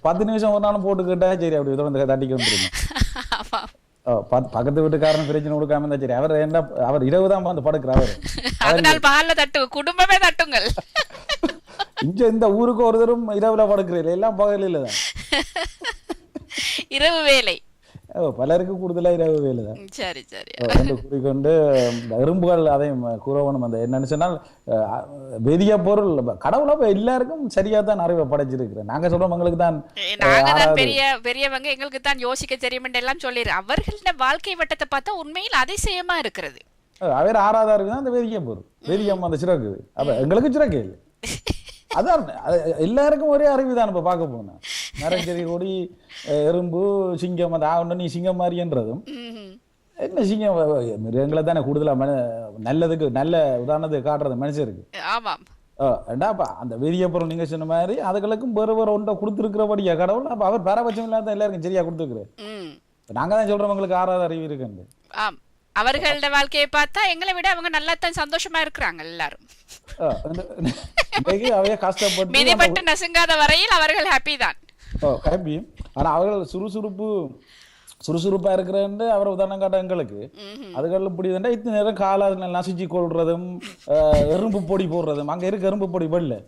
10 நிமிஷம் ஒரு நாளும் போட்டுக்கிட்டா சரி அப்படி தட்டி கொண்டிருக்கோம். பக்கத்து வீட்டுக்காரன் பிரச்சனை கொடுக்காம இருந்தா சரி. அவர் 20 தான் வந்து படுக்கிறார். அதனால் பகல்ல தட்டு, குடும்பமே தட்டுங்கள். இங்க இந்த ஊருக்கு ஒரு தரம் இரவுல படுக்கிறீர்கள், எல்லாம் பகலில் தான் இரவு வேலை. பலருக்கு கூடுதலா இரவு வேலை தான். சரி சரி. குறிக்கொண்டு எறும்புகள் அதையும் கூறவனும் அந்த என்னன்னு சொன்னால் பெரிய பொருள் கடவுளா எல்லாருக்கும் சரியா தான் அறிவை படைச்சிருக்கிறேன். நாங்க சொல்றோம் எங்களுக்கு தான் பெரியவங்க எங்களுக்கு தான் யோசிக்க தெரியும் எல்லாம் சொல்லிடு. அவர்களோட வாழ்க்கை வட்டத்தை பார்த்தா உண்மையில் அதிசயமா இருக்கிறது. அவர் 6வது அறிவு தான் அந்த பெரிய பொருள், பெரியம் அந்த சிறகு. அப்ப எங்களுக்கு சிறகு இல்லை. அதான் எல்லாருக்கும் ஒரே அறிவு தான். இப்ப பார்க்க போனா மரஞ்செடி கொடி எறும்பு சிங்கம் அந்த ஆகணும் நீ சிங்கம் மாதிரின்றதும் என்ன சிங்கம் மிருகங்களை தானே கூடுதலா நல்லதுக்கு நல்ல உதாரணத்துக்கு காட்டுறது மனுஷருக்கு. ஏண்டாப்பா அந்த பெரிய பொருள் நீங்க சொன்ன மாதிரி அதுகளுக்கும் வேறு ஒன்றை கொடுத்துருக்கிறபடியா கடவுள். அப்ப அவர் பரபட்சம் இல்லாத எல்லாருக்கும் சரியா கொடுத்துருக்குறாரு. நாங்க தான் சொல்றோம் உங்களுக்கு 6வது அறிவு இருக்குன்னு. அவர்களோட வாழ்க்கையை பார்த்தா எங்களை விட அவங்க நல்லா தான் சந்தோஷமா இருக்கிறாங்க எல்லாரும். கஷ்டப்பட்டு மிதிப்பட்டு நசுங்காத வரையில் அவர்கள் ஹாப்பி தான். ஹாப்பி. ஆனா அவர்கள் சுறுசுறுப்பா இருக்கிறன்னு அவர் உதாரணம் காட்ட எங்களுக்கு அதுகள் இப்படிதான் இத்தனை நேரம் கால நசுச்சி கொள்றதும் எறும்பு பொடி போடுறதும். அங்க இருக்க எறும்பு பொடி படல.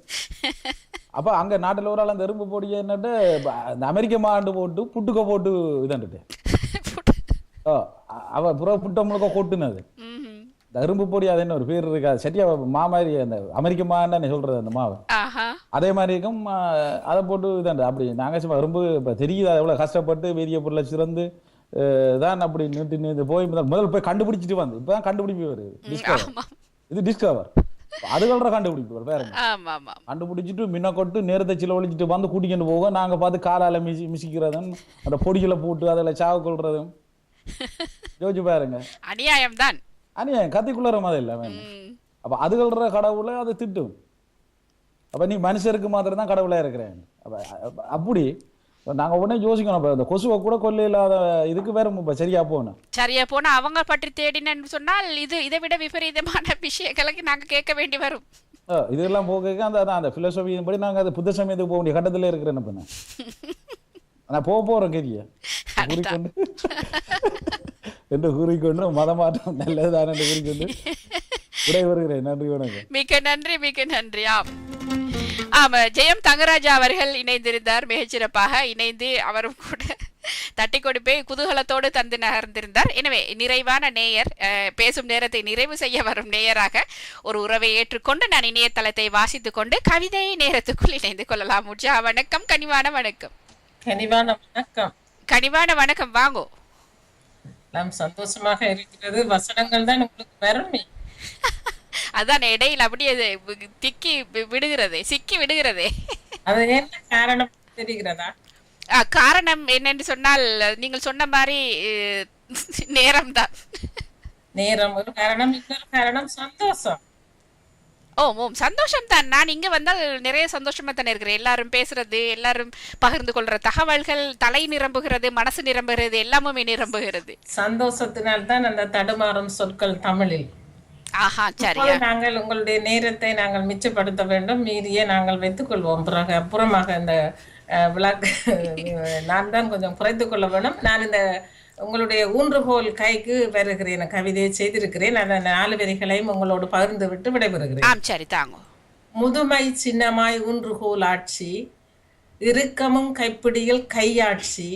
அப்ப அங்க நாட்டுல ஒரு ஆள் அந்த எறும்பு பொடியை என்னட்டு இந்த அமெரிக்க மாண்டு போட்டு புட்டுக்க போட்டு இதாண்டுட்டு அவ புற புட்ட முழுக்க கொட்டுனது எறும்பு பொடி. அது என்ன ஒரு பேர் இருக்காது சரியா மாதிரி அந்த அமெரிக்க மான்னு சொல்றது அந்த மாவை அதே மாதிரி இருக்கும். அதை போட்டு இதாண்டு அப்படி நாங்க சும்மா எறும்பு இப்ப தெரியுது எவ்வளவு கஷ்டப்பட்டு பெரிய பொருளை சிறந்து தான் அப்படி நீட்டு போய் முதல் போய் கண்டுபிடிச்சிட்டு வந்து இப்பதான் கண்டுபிடிப்பு வருது டிஸ்கவர். இது டிஸ்கவர் அதுகள கண்டுபிடிப்பு வேற கண்டுபிடிச்சிட்டு மின்ன கொட்டு நேரத்தை சிலவழிச்சிட்டு வந்து கூட்டிக்கிட்டு போக நாங்க பார்த்து காலால மிசிக்கிறதும் அந்த பொடிகளை போட்டு அதில் சாவு கொள்றதும் யோசிச்சு பாருங்க. அநியாயம் தான். அநியாயம் கத்திக்குள்ளற மாதிரி இல்ல. அப்ப அதுகள்ற கடவுளை அது திட்டும். அப்ப நீ மனுஷருக்கு மாத்திரம் தான் கடவுளா இருக்கிறேன். அப்படி நாங்க உடனே யோசிக்கணும். இந்த கொசுவை கூட கொல்ல இல்லாத இதுக்கு வேற சரியா போனா அவங்க பற்றி தேடினு சொன்னால் இதை விட விபரீதமான விஷயங்களுக்கு நாங்க கேட்க வேண்டி வரும். இதெல்லாம் போக அந்த பிலோசபி படி நாங்க அது புத்த சமயத்துக்கு போக வேண்டிய கட்டத்துல இருக்கிறேன். பண்ண நான் போறோம் கெரிய கூறிக்கொண்டு என்று கூறிக்கொண்டு மதமாற்றம் நல்லதுதான் என்று கூறிக்கொண்டு விடைபெறுகிறேன். நன்றி வணக்கம். மிக்க நன்றி மிக்க நன்றி. ஆமா ஜெயம் தங்கராஜா அவர்கள் இணைந்திருந்தார். மிகச்சிறப்பாக இணைந்து அவரும் கூட தட்டி கொடுப்பே குதூகலத்தோடு தந்து நகர்ந்திருந்தார். எனவே நிறைவான நேயர் பேசும் நேரத்தை நிறைவு செய்ய வரும் நேயராக ஒரு உறவை ஏற்றுக்கொண்டு நான் இணையதளத்தை வாசித்துக் கொண்டு கவிதை நேரத்துக்குள் இணைந்து கொள்ளலாம். உற்சா வணக்கம். கனிவான வணக்கம். கனிவான வணக்கம். கனிவான வணக்கம். வாங்கோ. நாம் சந்தோஷமாக இருக்கிறது. வசனங்கள் தான் உங்களுக்கு பெருமை. அதான் இடையில் அப்படியே திக்கி விடுகிறதே சிக்கி விடுகிறதே. அது என்ன காரணம் தெரிகிறதா? காரணம் என்னன்னு சொன்னால் நீங்கள் சொன்ன மாதிரி நேரம் தான். நேரம் ஒரு காரணம். இன்னொரு காரணம் சந்தோஷம். ஓம் சந்தோஷம் தான். நான் இங்க வந்தால் நிறைய சந்தோஷமா தானே இருக்கிறேன். எல்லாரும் பேசுறது, எல்லாரும் பகிர்ந்து கொள்ற தகவல்கள் தலை நிரம்புகிறது, மனசு நிரம்புகிறது, எல்லாமே நிரம்புகிறது. சந்தோஷத்தினால்தான் அந்த தடுமாறும் சொற்கள் தமிழில். நாங்கள் உங்களுடைய நேரத்தை நாங்கள் மிச்சப்படுத்த வேண்டும். மீறியே நாங்கள் வைத்துக் கொள்வோம். பிறகு அப்புறமாக இந்த விளக்கு நான் தான் கொஞ்சம் குறைத்துக் கொள்ள வேண்டும். நான் இந்த உங்களுடைய ஊன்றுகோல் கைக்கு வருகிறேன். கவிதையை செய்திருக்கிறேன். அந்த 4 வரிகளையும் உங்களோடு பகிர்ந்து விட்டு விடைபெறுகிறேன். முதுமை சின்னமாய் ஊன்றுகோல் ஆட்சி, இறுக்கமும் கைப்பிடியில் கையாட்சி,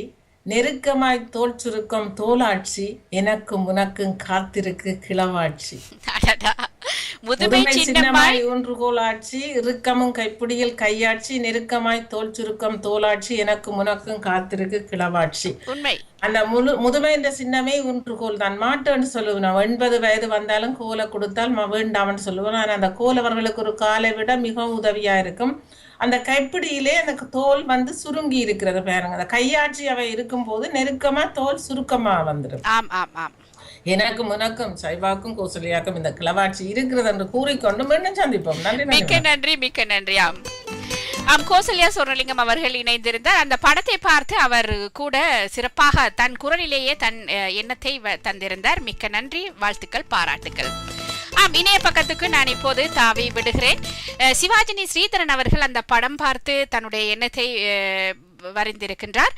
நெருக்கமாய் தோல் சுருக்கம் தோலாட்சி, எனக்கும் உனக்கும் காத்திருக்கு கிளவாட்சி. முதுமை சின்னமாய் ஊன்றுகோல் ஆட்சி, இறுக்கமும் கைப்பிடியில் கையாட்சி, நெருக்கமாய் தோல் சுருக்கம் தோலாட்சி, எனக்கும் உனக்கும் காத்திருக்கு கிளவாட்சி. அந்த முதுமை என்ற சின்னமே ஊன்றுகோல் தான். மாட்டுன்னு சொல்லுவேன். 80 வயது வந்தாலும் கோலை கொடுத்தால் வேண்டாம்னு சொல்லுவேன். ஆனால் அந்த கோல் அவர்களுக்கு ஒரு காலை விட மிகவும் உதவியா இருக்கும். அந்த கைப்பிடியிலே அந்த தோல் வந்து சுருங்கி இருக்கிறது பாருங்க. அந்த கையாட்சி அவை இருக்கும் போது நெருக்கமா தோல் சுருக்கமா வந்துடும். எனக்கும் உனக்கும் சைவாக்கும் கோசலியாக்கும் இந்த கிளவாட்சி இருக்கிறது என்று கூறிக்கொண்டு மீண்டும் சந்திப்போம். நன்றி. மிக்க நன்றி மிக்க நன்றி. கோசல்யா சொர்ணலிங்கம் அவர்கள் இணைந்திருந்தார். அந்த படத்தை பார்த்து அவர் கூட சிறப்பாக தன் குரலிலேயே தன் எண்ணத்தை தந்திருந்தார். மிக்க நன்றி, வாழ்த்துக்கள், பாராட்டுக்கள். இணைய பக்கத்துக்கு நான் இப்போது தாவி விடுகிறேன். சிவாஜினி ஸ்ரீதரன் அவர்கள் அந்த படம் பார்த்து தன்னுடைய எண்ணத்தை வரைந்திருக்கின்றார்.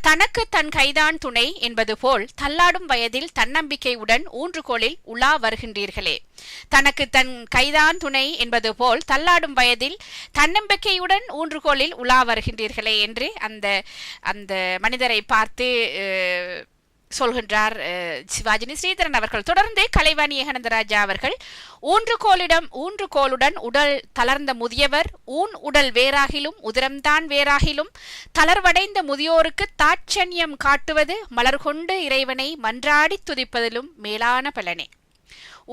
தனக்கு தன் கைதான் துணை என்பது போல் தள்ளாடும் வயதில் தன்னம்பிக்கையுடன் ஊன்றுகோலில் உலா வருகின்றீர்களே. தனக்கு தன் கைதான் துணை என்பது போல் தள்ளாடும் வயதில் தன்னம்பிக்கையுடன் ஊன்றுகோலில் உலா வருகின்றீர்களே என்று அந்த மனிதரை பார்த்து சொல்கின்றார் சிவாஜினி ஸ்ரீதரன் அவர்கள். தொடர்ந்து கலைவாணி ஏகானந்தராஜா அவர்கள் ஊன்றுகோலுடன் உடல் தளர்ந்த முதியவர் உடல் வேறாகிலும் உதிரம்தான் வேறாகிலும் தளர்வடைந்த முதியோருக்கு தாட்சண்யம் காட்டுவது மலர் கொண்டு இறைவனை மன்றாடி துதிப்பதிலும் மேலான பலனே.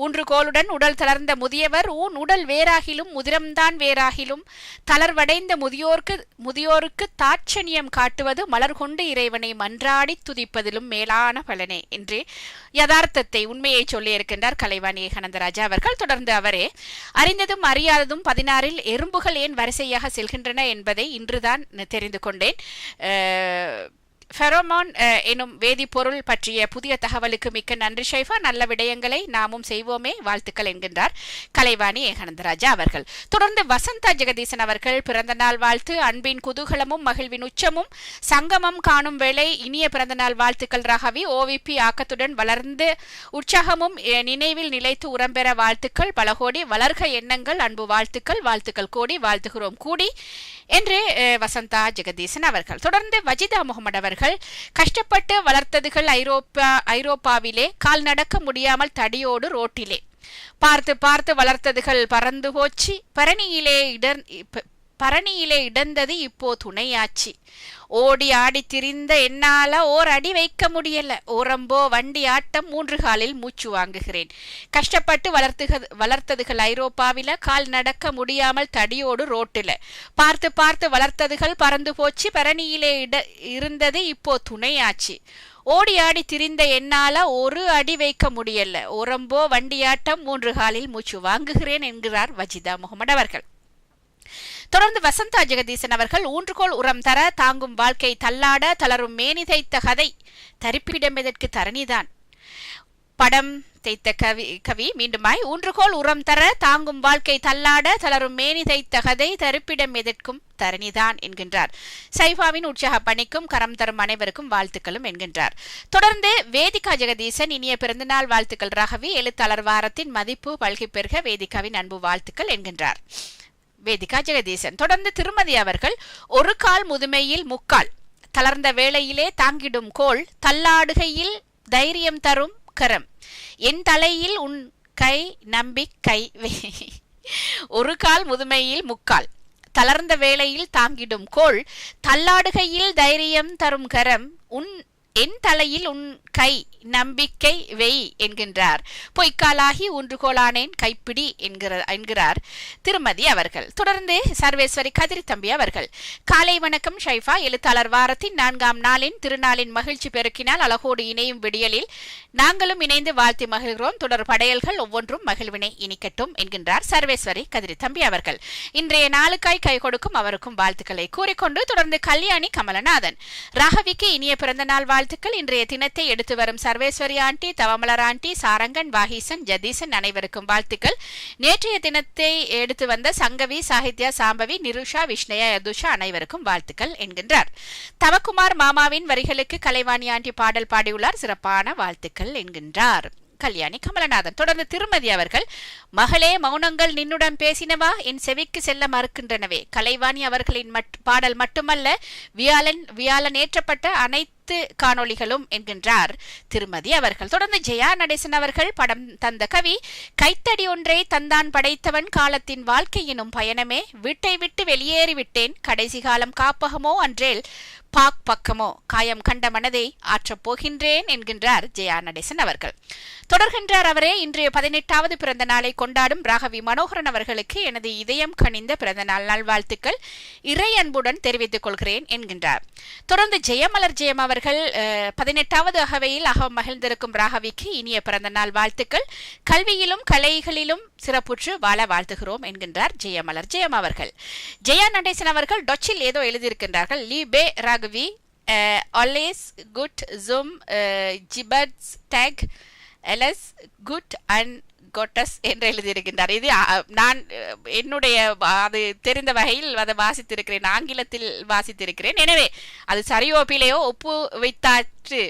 ஊன்றுகோலுடன் உடல் தளர்ந்த முதியவர் உடல் வேறாகிலும் உதிரம்தான் வேறாகிலும் தளர்வடைந்த முதியோருக்கு தாட்சண்யம் காட்டுவது மலர் கொண்டு இறைவனை மன்றாடி துதிப்பதிலும் மேலான பலனே என்று யதார்த்தத்தை உண்மையை சொல்லியிருக்கின்றார் கலைவாணி ஏகானந்தராஜா அவர்கள். தொடர்ந்து அவரே அறிந்ததும் அறியாததும் 16 எறும்புகள் ஏன் வரிசையாக செல்கின்றன என்பதை இன்றுதான் தெரிந்து கொண்டேன். ஃபெரோமான் எனும் வேதிப்பொருள் பற்றிய புதிய தகவலுக்கு மிக்க நன்றி ஷைஃபா. நல்ல விடயங்களை நாமும் செய்வோமே, வாழ்த்துக்கள் என்கின்றார் கலைவாணி ஏகானந்தராஜா அவர்கள். தொடர்ந்து வசந்தா ஜெகதீசன் அவர்கள் பிறந்தநாள் வாழ்த்து. அன்பின் குதூகலமும் மகிழ்வின் உச்சமும் சங்கமம் காணும் வேளை இனிய பிறந்தநாள் வாழ்த்துக்கள் ராகவி. ஓவிபி ஆக்கத்துடன் வளர்ந்து உற்சாகமும் நினைவில் நிலைத்து உரம்பெற வாழ்த்துக்கள் பலகோடி. வளர்க எண்ணங்கள் அன்பு வாழ்த்துக்கள், வாழ்த்துக்கள் கோடி, வாழ்த்துகிறோம் கூடி என்று வசந்தா ஜெகதீசன் அவர்கள். தொடர்ந்து வஜிதா முகமது அவர்கள் கஷ்டப்பட்டு வளர்த்ததுகள் ஐரோப்பாவிலே கால் நடக்க முடியாமல் தடியோடு ரோட்டிலே பார்த்து பார்த்து வளர்த்ததுகள் பறந்து போச்சு பரணியிலே இடந்தது இப்போ துணையாச்சு. ஓடி ஆடி திரிந்த என்னால ஓர் அடி வைக்க முடியல. ஓரம்போ வண்டி ஆட்டம் 3 காலில் மூச்சு வாங்குகிறேன். கஷ்டப்பட்டு வளர்த்ததுகள் ஐரோப்பாவில கால் நடக்க முடியாமல் தடியோடு ரோட்டில பார்த்து பார்த்து வளர்த்ததுகள் பறந்து போச்சு. பரணியிலே இருந்தது இப்போ துணையாச்சு. ஓடி ஆடி திரிந்த என்னால ஒரு அடி வைக்க முடியல. ஓரம்போ வண்டியாட்டம் 3 காலில் மூச்சு வாங்குகிறேன் என்கிறார் வஜிதா முகமது அவர்கள். தொடர்ந்து வசந்தா ஜெகதீசன் அவர்கள் ஊன்றுகோல் உரம் தர தாங்கும் வாழ்க்கை தள்ளாட தளரும் மேனி தைத்த கதை தரிப்பிடம் எதற்கு தரணிதான். படம் தைத்த கவி மீண்டுமாய் ஊன்றுகோல் உரம் தர தாங்கும் வாழ்க்கை தள்ளாட தளரும் மேனி தைத்த கதை தரிப்பிடம் எதற்கும் தரணிதான் என்கின்றார். சைஃபாவின் உற்சாக பணிக்கும் கரம் தரும் அனைவருக்கும் வாழ்த்துக்களும் என்கின்றார். தொடர்ந்து வேதிகா ஜெகதீசன் இனிய பிறந்தநாள் வாழ்த்துக்கள் ராகவி. எழுத்தாளர் வாரத்தின் மதிப்பு பல்கி பெருக வேதிகாவின் அன்பு வாழ்த்துக்கள் என்கின்றார் வேதிகா ஜெகதீசன். தொடர்ந்து திருமதி அவர்கள் ஒரு கால் முதுமையில் முக்கால் தளர்ந்த வேளையிலே தாங்கிடும் கோல் தள்ளாடுகையில் தைரியம் தரும் கரம் என் தலையில் உன் கை நம்பிக்கை. ஒரு கால் முதுமையில் முக்கால் தளர்ந்த வேளையில் தாங்கிடும் கோல் தள்ளாடுகையில் தைரியம் தரும் கரம் என் தலையில் உன் கை நம்பிக்கை வெய் என்கின்றார். பொய்க்காலாகி ஊன்றுகோலானேன் கைப்பிடி என்கிறார் திருமதி அவர்கள். தொடர்ந்து சர்வேஸ்வரி கதிரி தம்பி அவர்கள் காலை வணக்கம் ஷைஃபா. எழுத்தாளர் வாரத்தின் 4ஆம் நாளின் திருநாளின் மகிழ்ச்சி பெருக்கினால் அழகோடு இணையும் விடியலில் நாங்களும் இணைந்து வாழ்த்தி மகிழ்கிறோம். தொடர் படையல்கள் ஒவ்வொன்றும் மகிழ்வினை இனிக்கட்டும் என்கின்றார் சர்வேஸ்வரி கதிரி தம்பி அவர்கள். இன்றைய நாளுக்காய் கை கொடுக்கும் அவருக்கும் வாழ்த்துக்களை கூறிக்கொண்டு தொடர்ந்து கல்யாணி கமலநாதன் ராகவிக்கு இனிய பிறந்த நாள் வாழ்த்துக்கள். இன்றைய தினத்தை எடுத்து வரும் சர்வேஸ்வரி ஆண்டி, தவமலர் ஆண்டி, சாரங்கன், வாகீசன், ஜதீசன் அனைவருக்கும் வாழ்த்துக்கள். நேற்றைய தினத்தை எடுத்து வந்த சங்கவி, சாகித்யா, சாம்பவி, நிருஷா, விஷ்ணயா, யதுஷா அனைவருக்கும் வாழ்த்துக்கள் என்கின்றார். தவக்குமார் மாமாவின் வரிகளுக்கு கலைவாணி ஆண்டி பாடல் பாடியுள்ளார். சிறப்பான வாழ்த்துக்கள் என்கின்றார் கல்யாணி கமலநாதன். தொடர்ந்து திருமதி அவர்கள் மகளே மௌனங்கள் நின்னுடன் பேசினவா என் செவிக்கு செல்ல மறுக்கின்றனவே. கலைவாணி அவர்களின் பாடல் மட்டுமல்ல வியாழன் ஏற்றப்பட்ட அனைத்து காணொளிகளும் என்கின்றார் திருமதி அவர்கள். தொடர்ந்து ஜெயா நடேசன் அவர்கள் படம் தந்த கவி கைத்தடி ஒன்றை தந்தான் படைத்தவன் காலத்தின் வாழ்க்கை எனும் பயணமே வீட்டை விட்டு வெளியேறிவிட்டேன் கடைசி காலம் காப்பகமோ அன்றேல் பாக் பக்கமோ காயம் கண்ட மனதை ஆற்றப் போகின்றேன் என்கின்றார் ஜெயா நடேசன் அவர்கள். தொடர்கின்றார் அவரே இன்றைய 18வது பிறந்த நாளை கொண்டாடும் ராகவி மனோகரன் அவர்களுக்கு எனது இதயம் கனிந்த பிறந்த நாள் நல்வாழ்த்துக்கள் இறை அன்புடன் தெரிவித்துக் கொள்கிறேன் என்கின்றார். தொடர்ந்து ஜெயமலர் ஜெயம் அவர்கள் அவர்கள் 18வது அகவையில் அகம் மகிழ்ந்திருக்கும் ராகவிக்கு இனிய பிறந்த நாள் வாழ்த்துக்கள். கல்வியிலும் கலைகளிலும் சிறப்புற்று வாழ வாழ்த்துகிறோம் என்கின்றார் ஜெயமலர் ஜெயம் அவர்கள். ஜெயா நடேசன் அவர்கள் டொச்சில் ஏதோ எழுதியிருக்கின்றார்கள். லீபே Raghavi always good zoom jibats tag ls good and gotas என்று எழுதியிருக்கின்றார். இது நான் என்னுடைய அது தெரிந்த வகையில் அதை வாசித்திருக்கிறேன், ஆங்கிலத்தில் வாசித்திருக்கிறேன். எனவே அது சரியோ பிழையோ ஒப்பு வைத்தாற்று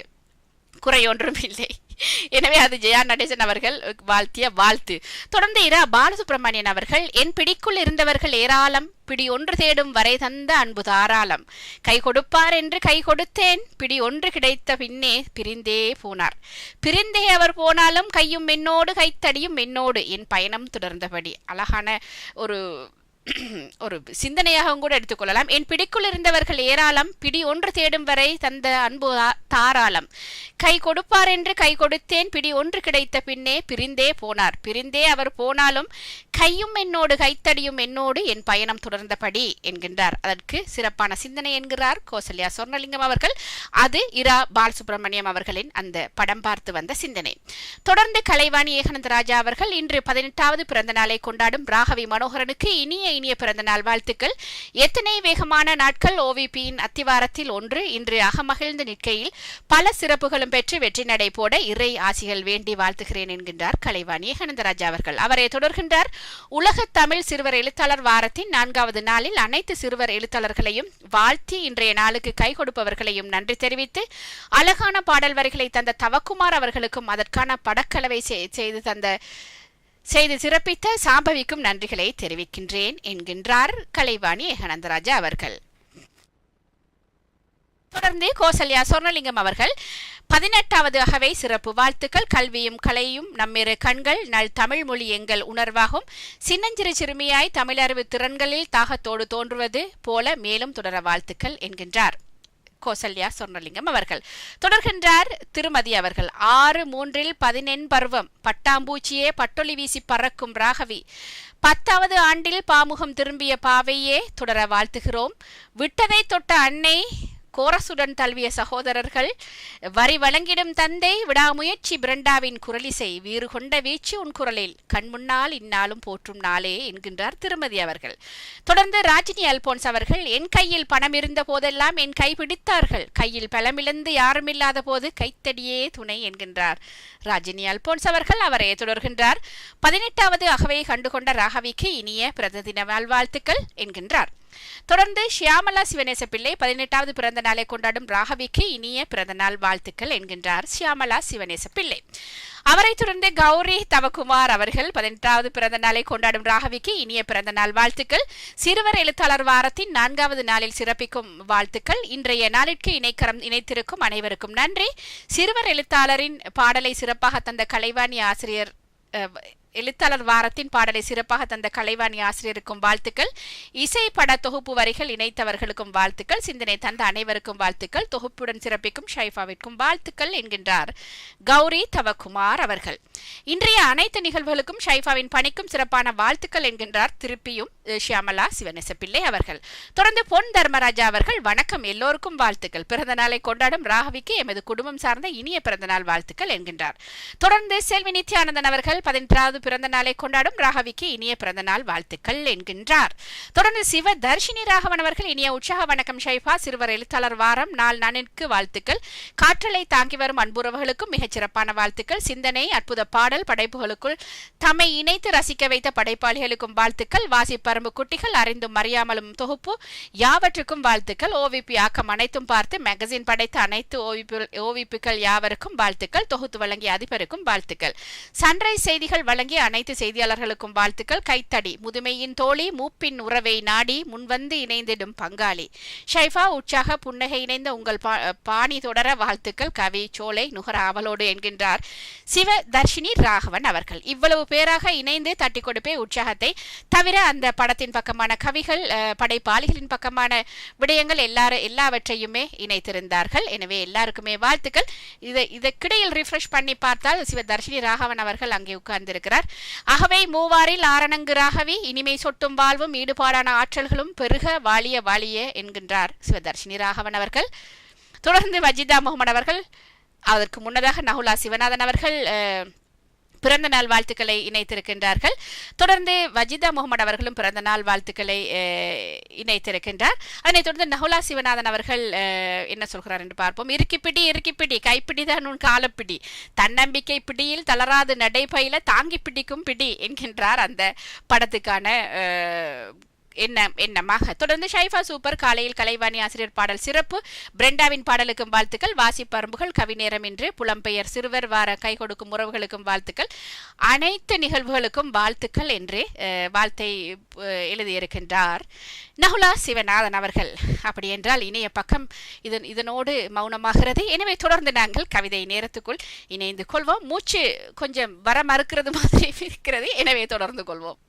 குறையொன்றும் இல்லை. எனவே அது ஜெயா நடேசன் அவர்கள் வாழ்த்திய வாழ்த்து. தொடர்ந்து இரா பாலசுப்ரமணியன் அவர்கள் என் பிடிக்குள் இருந்தவர்கள் ஏராளம், பிடி ஒன்று தேடும் வரை தந்த அன்பு தாராளம், கை கொடுப்பார் என்று கை கொடுத்தேன், பிடி ஒன்று கிடைத்த பின்னே பிரிந்தே போனார், பிரிந்தே அவர் போனாலும் கையும் என்னோடு கைத்தடியும் என்னோடு என் பயணம் தொடர்ந்தபடி. அழகான ஒரு சிந்தனையாகவும் கூட எடுத்துக்கொள்ளலாம். என் பிடிக்குள் இருந்தவர்கள் ஏராளம், பிடி ஒன்று தேடும் வரை தந்த அன்பு தாராளம், கை கொடுப்பார் என்று கை கொடுத்தேன், பிடி ஒன்று கிடைத்த பின்னே பிரிந்தே போனார், பிரிந்தே அவர் போனாலும் கையும் என்னோடு கைத்தடியும் என்னோடு என் பயணம் தொடர்ந்தபடி என்கின்றார். அதற்கு சிறப்பான சிந்தனை என்கிறார் கோசல்யா சொர்ணலிங்கம் அவர்கள். அது இரா பாலசுப்ரமணியம் அவர்களின் அந்த படம் பார்த்து வந்த சிந்தனை. தொடர்ந்து கலைவாணி ஏகானந்த ராஜா அவர்கள் இன்று 18வது பிறந்த நாளை கொண்டாடும் ராகவி மனோகரனுக்கு இனிய பிறந்தநாள் வாழ்த்துக்கள். எத்தனை வேகமான நாட்கள் ஓவிபியின் அத்திவாரத்தில் ஒன்று இன்று அகமகிழ்ந்து நிற்கையில் பல சிறப்புகளும் பெற்று வெற்றி நடை போட இறை ஆசிகள் வேண்டி வாழ்த்துகிறேன் என்கின்றார் கலைவாணி ஏகானந்தராஜா அவர்கள். அவரை தொடர்கின்றார். உலக தமிழ் சிறுவர் எழுத்தாளர் வாரத்தின் 4வது நாளில் அனைத்து சிறுவர் எழுத்தாளர்களையும் வாழ்த்தி இன்றைய நாளுக்கு கை கொடுப்பவர்களையும் நன்றி தெரிவித்து அழகான பாடல் வரிகளை தந்த தவக்குமார் அவர்களுக்கும் அதற்கான படக்கலவை செய்து சிறப்பித்த சாம்பவிக்கும் நன்றிகளை தெரிவிக்கின்றேன் என்கின்றார் கலைவாணி ஏகானந்தராஜா அவர்கள். தொடர்ந்து கோசல்யா சொர்ணலிங்கம் அவர்கள் 18வது அகவை சிறப்பு வாழ்த்துக்கள். கல்வியும் கலையும் நம்மிரு கண்கள் நல் தமிழ் மொழி எங்கள் உணர்வாகும், சின்னஞ்சிறு சிறுமியாய் தமிழறிவு திறன்களில் தாகத்தோடு தோன்றுவது போல மேலும் தொடர வாழ்த்துக்கள் என்கின்றார் கோசல்யா சொர்ணலிங்கம் அவர்கள். தொடர்கின்றார் திருமதி அவர்கள். 6/3 பருவம் பட்டாம்பூச்சியே பட்டொலி வீசி பறக்கும் ராகவி, 10வது ஆண்டில் பாமுகம் திரும்பிய பாவையே தொடர வாழ்த்துகிறோம். விட்டதை தொட்ட அன்னை கோரசுடன் தழுவிய சகோதரர்கள், வரி வழங்கிடும் தந்தை, விடாமுயற்சி பிரண்டாவின் குரலிசை, வீறு கொண்ட வீச்சு உன் குரலில் கண்முன்னால் இந்நாளும் போற்றும் நாளே என்கின்றார் திருமதி அவர்கள். தொடர்ந்து ராஜினி அல்போன்ஸ் அவர்கள். என் கையில் பணம் இருந்த போதெல்லாம் என் கை பிடித்தார்கள், கையில் பலமிழந்து யாருமில்லாத போது கைத்தடியே துணை என்கின்றார் ராஜினி அல்போன்ஸ் அவர்கள். அவரை தொடர்கின்றார். 18வது அகவை கண்டுகொண்ட ராகவிக்கு இனிய பிறந்த தின வாழ்த்துக்கள் என்கின்றார். தொடர்ந்து ஷியாமலா சிவனேச பிள்ளை 18வது பிறந்த நாளை கொண்டாடும் ராகவிக்கு இனிய பிறந்த நாள் வாழ்த்துக்கள் என்கின்றார் ஷியாமலா சிவனேச பிள்ளை. அவரை தொடர்ந்து கௌரி தவக்குமார் அவர்கள் 18வது பிறந்த நாளை கொண்டாடும் ராகவிக்கு இனிய பிறந்த நாள் வாழ்த்துக்கள். சிறுவர் எழுத்தாளர் வாரத்தின் 4வது நாளில் சிறப்பிக்கும் வாழ்த்துக்கள். இன்றைய நாளிற்கு இணைத்திருக்கும் அனைவருக்கும் நன்றி. சிறுவர் எழுத்தாளரின் பாடலை சிறப்பாக தந்த கலைவாணி ஆசிரியர் எழுத்தாளர் வாரத்தின் பாடலை சிறப்பாக தந்த கலைவாணி ஆசிரியருக்கும் வாழ்த்துக்கள். இசை பட தொகுப்பு வரிகள் இணைத்தவர்களுக்கும் வாழ்த்துக்கள். சிந்தனை தந்த அனைவருக்கும் வாழ்த்துக்கள். தொகுப்புடன் சிறப்பிக்கும் ஷைஃபாவிற்கும் வாழ்த்துக்கள் என்கின்றார் கௌரி தவக்குமார் அவர்கள். இன்றைய அனைத்து நிகழ்வுகளுக்கும் ஷைஃபாவின் பணிக்கும் சிறப்பான வாழ்த்துக்கள் என்கின்றார் திருப்பியும் ஷியாமலா சிவனேச பிள்ளை அவர்கள். தொடர்ந்து பொன் தர்மராஜா அவர்கள். வணக்கம், எல்லோருக்கும் வாழ்த்துக்கள். பிறந்த நாளை கொண்டாடும் ராகவிக்கு எமது குடும்பம் சார்ந்த இனிய பிறந்த நாள் வாழ்த்துக்கள் என்கின்றார். தொடர்ந்து செல்வி நித்யானந்தன் அவர்கள் 18வது பிறந்த நாளை கொண்டாடும் ராகவிக்கு இனிய பிறந்த நாள் வாழ்த்துக்கள் என்கின்றார். தொடர்ந்து சிவ தர்ஷினி ராகவன் அவர்கள். இனிய உற்சாக வணக்கம் ஷைஃபா, சிறுவர் எழுத்தாளர் வாரம் நாள் நானிற்கு வாழ்த்துக்கள். காற்றலை தாங்கி வரும் அன்புறவுகளுக்கும் மிகச்சிறப்பான வாழ்த்துக்கள். சிந்தனை அற்புத பாடல் படைப்புகளுக்குள் தம்மை இணைத்து ரசிக்க வைத்த படைப்பாளிகளுக்கும் வாழ்த்துக்கள். வாசிப்பரம்பு குட்டிகள் அறிந்தும் அறியாமலும் தொகுப்பு யாவற்றுக்கும் வாழ்த்துக்கள். ஓவிபி ஆக்கம் அனைத்தும் பார்த்து மேகசின் படைத்த அனைத்து ஓவிப்புகள் யாவருக்கும் வாழ்த்துக்கள். தொகுத்து வழங்கிய அதிபருக்கும் வாழ்த்துக்கள். சன்ரைஸ் செய்திகள் வழங்கிய அனைத்து செய்தியாளர்களுக்கும் வாழ்த்துக்கள். கைத்தடி முதுமையின் தோழி மூப்பின் உறவை நாடி முன்வந்து இணைந்திடும் பங்காளி ஷைஃபா, உற்சாக புன்னகை இணைந்த உங்கள் பாணி தொடர வாழ்த்துக்கள். கவி சோலை நுகர ஆவலோடு என்கின்றார் சிவ தர்ஷினி ராகவன் அவர்கள். இவ்வளவு பேராக இணைந்து தட்டி கொடுப்பே உற்சாகத்தை தவிர அந்த படத்தின் பக்கமான கவிகள் படைப்பாளிகளின் பக்கமான விடயங்கள் எல்லாவற்றையுமே இணைத்திருந்தார்கள். எனவே எல்லாருக்குமே வாழ்த்துக்கள். இதற்கிடையில் ரிஃப்ரெஷ் பண்ணி பார்த்தால் சிவ தர்ஷினி ராகவன் அவர்கள் அங்கே உட்கார்ந்திருக்கிறார். அகவை மூவாரில் ஆரணங்கு ராகவி, இனிமை சொட்டும் வாழ்வும் ஈடுபாடான ஆற்றல்களும் பெருக வாழிய வாழிய என்கின்றார் சிவதர்ஷினி ராகவன் அவர்கள். தொடர்ந்து வஜிதா முகமது அவர்கள், அதற்கு முன்னதாக நகுலா சிவநாதன் அவர்கள் பிறந்த நாள் வாழ்த்துக்களை இணைத்திருக்கின்றார்கள். தொடர்ந்து வஜிதா முகமது அவர்களும் பிறந்த நாள் வாழ்த்துக்களை இணைத்திருக்கின்றார். அதனைத் தொடர்ந்து நகுலா சிவநாதன் அவர்கள் என்ன சொல்கிறார் என்று பார்ப்போம். இருக்கிப்பிடி இருக்கிப்பிடி, கைப்பிடிதான் உன் காலப்பிடி, தன்னம்பிக்கை பிடியில் தளராது நடைபயில தாங்கி பிடிக்கும் பிடி என்கின்றார் அந்த படத்துக்கான எண்ணமாக. தொடர்ந்து ஷைஃபா சூப்பர், காலையில் கலைவாணி ஆசிரியர் பாடல் சிறப்பு, பிரெண்டாவின் பாடலுக்கும் வாழ்த்துக்கள், வாசிப்பரும்புகள், கவிநேரம் என்று புலம்பெயர் சிறுவர் வார கை கொடுக்கும் உறவுகளுக்கும் வாழ்த்துக்கள், அனைத்து நிகழ்வுகளுக்கும் வாழ்த்துக்கள் என்று வாழ்த்தை எழுதியிருக்கின்றார் நகுலா சிவநாதன் அவர்கள். அப்படி என்றால் இணைய பக்கம் இதனோடு மௌனமாகிறது. எனவே தொடர்ந்து நாங்கள் கவிதை நேரத்துக்குள் இணைந்து கொள்வோம். மூச்சு கொஞ்சம் வர மறுக்கிறது மாதிரி இருக்கிறது. எனவே தொடர்ந்து கொள்வோம்.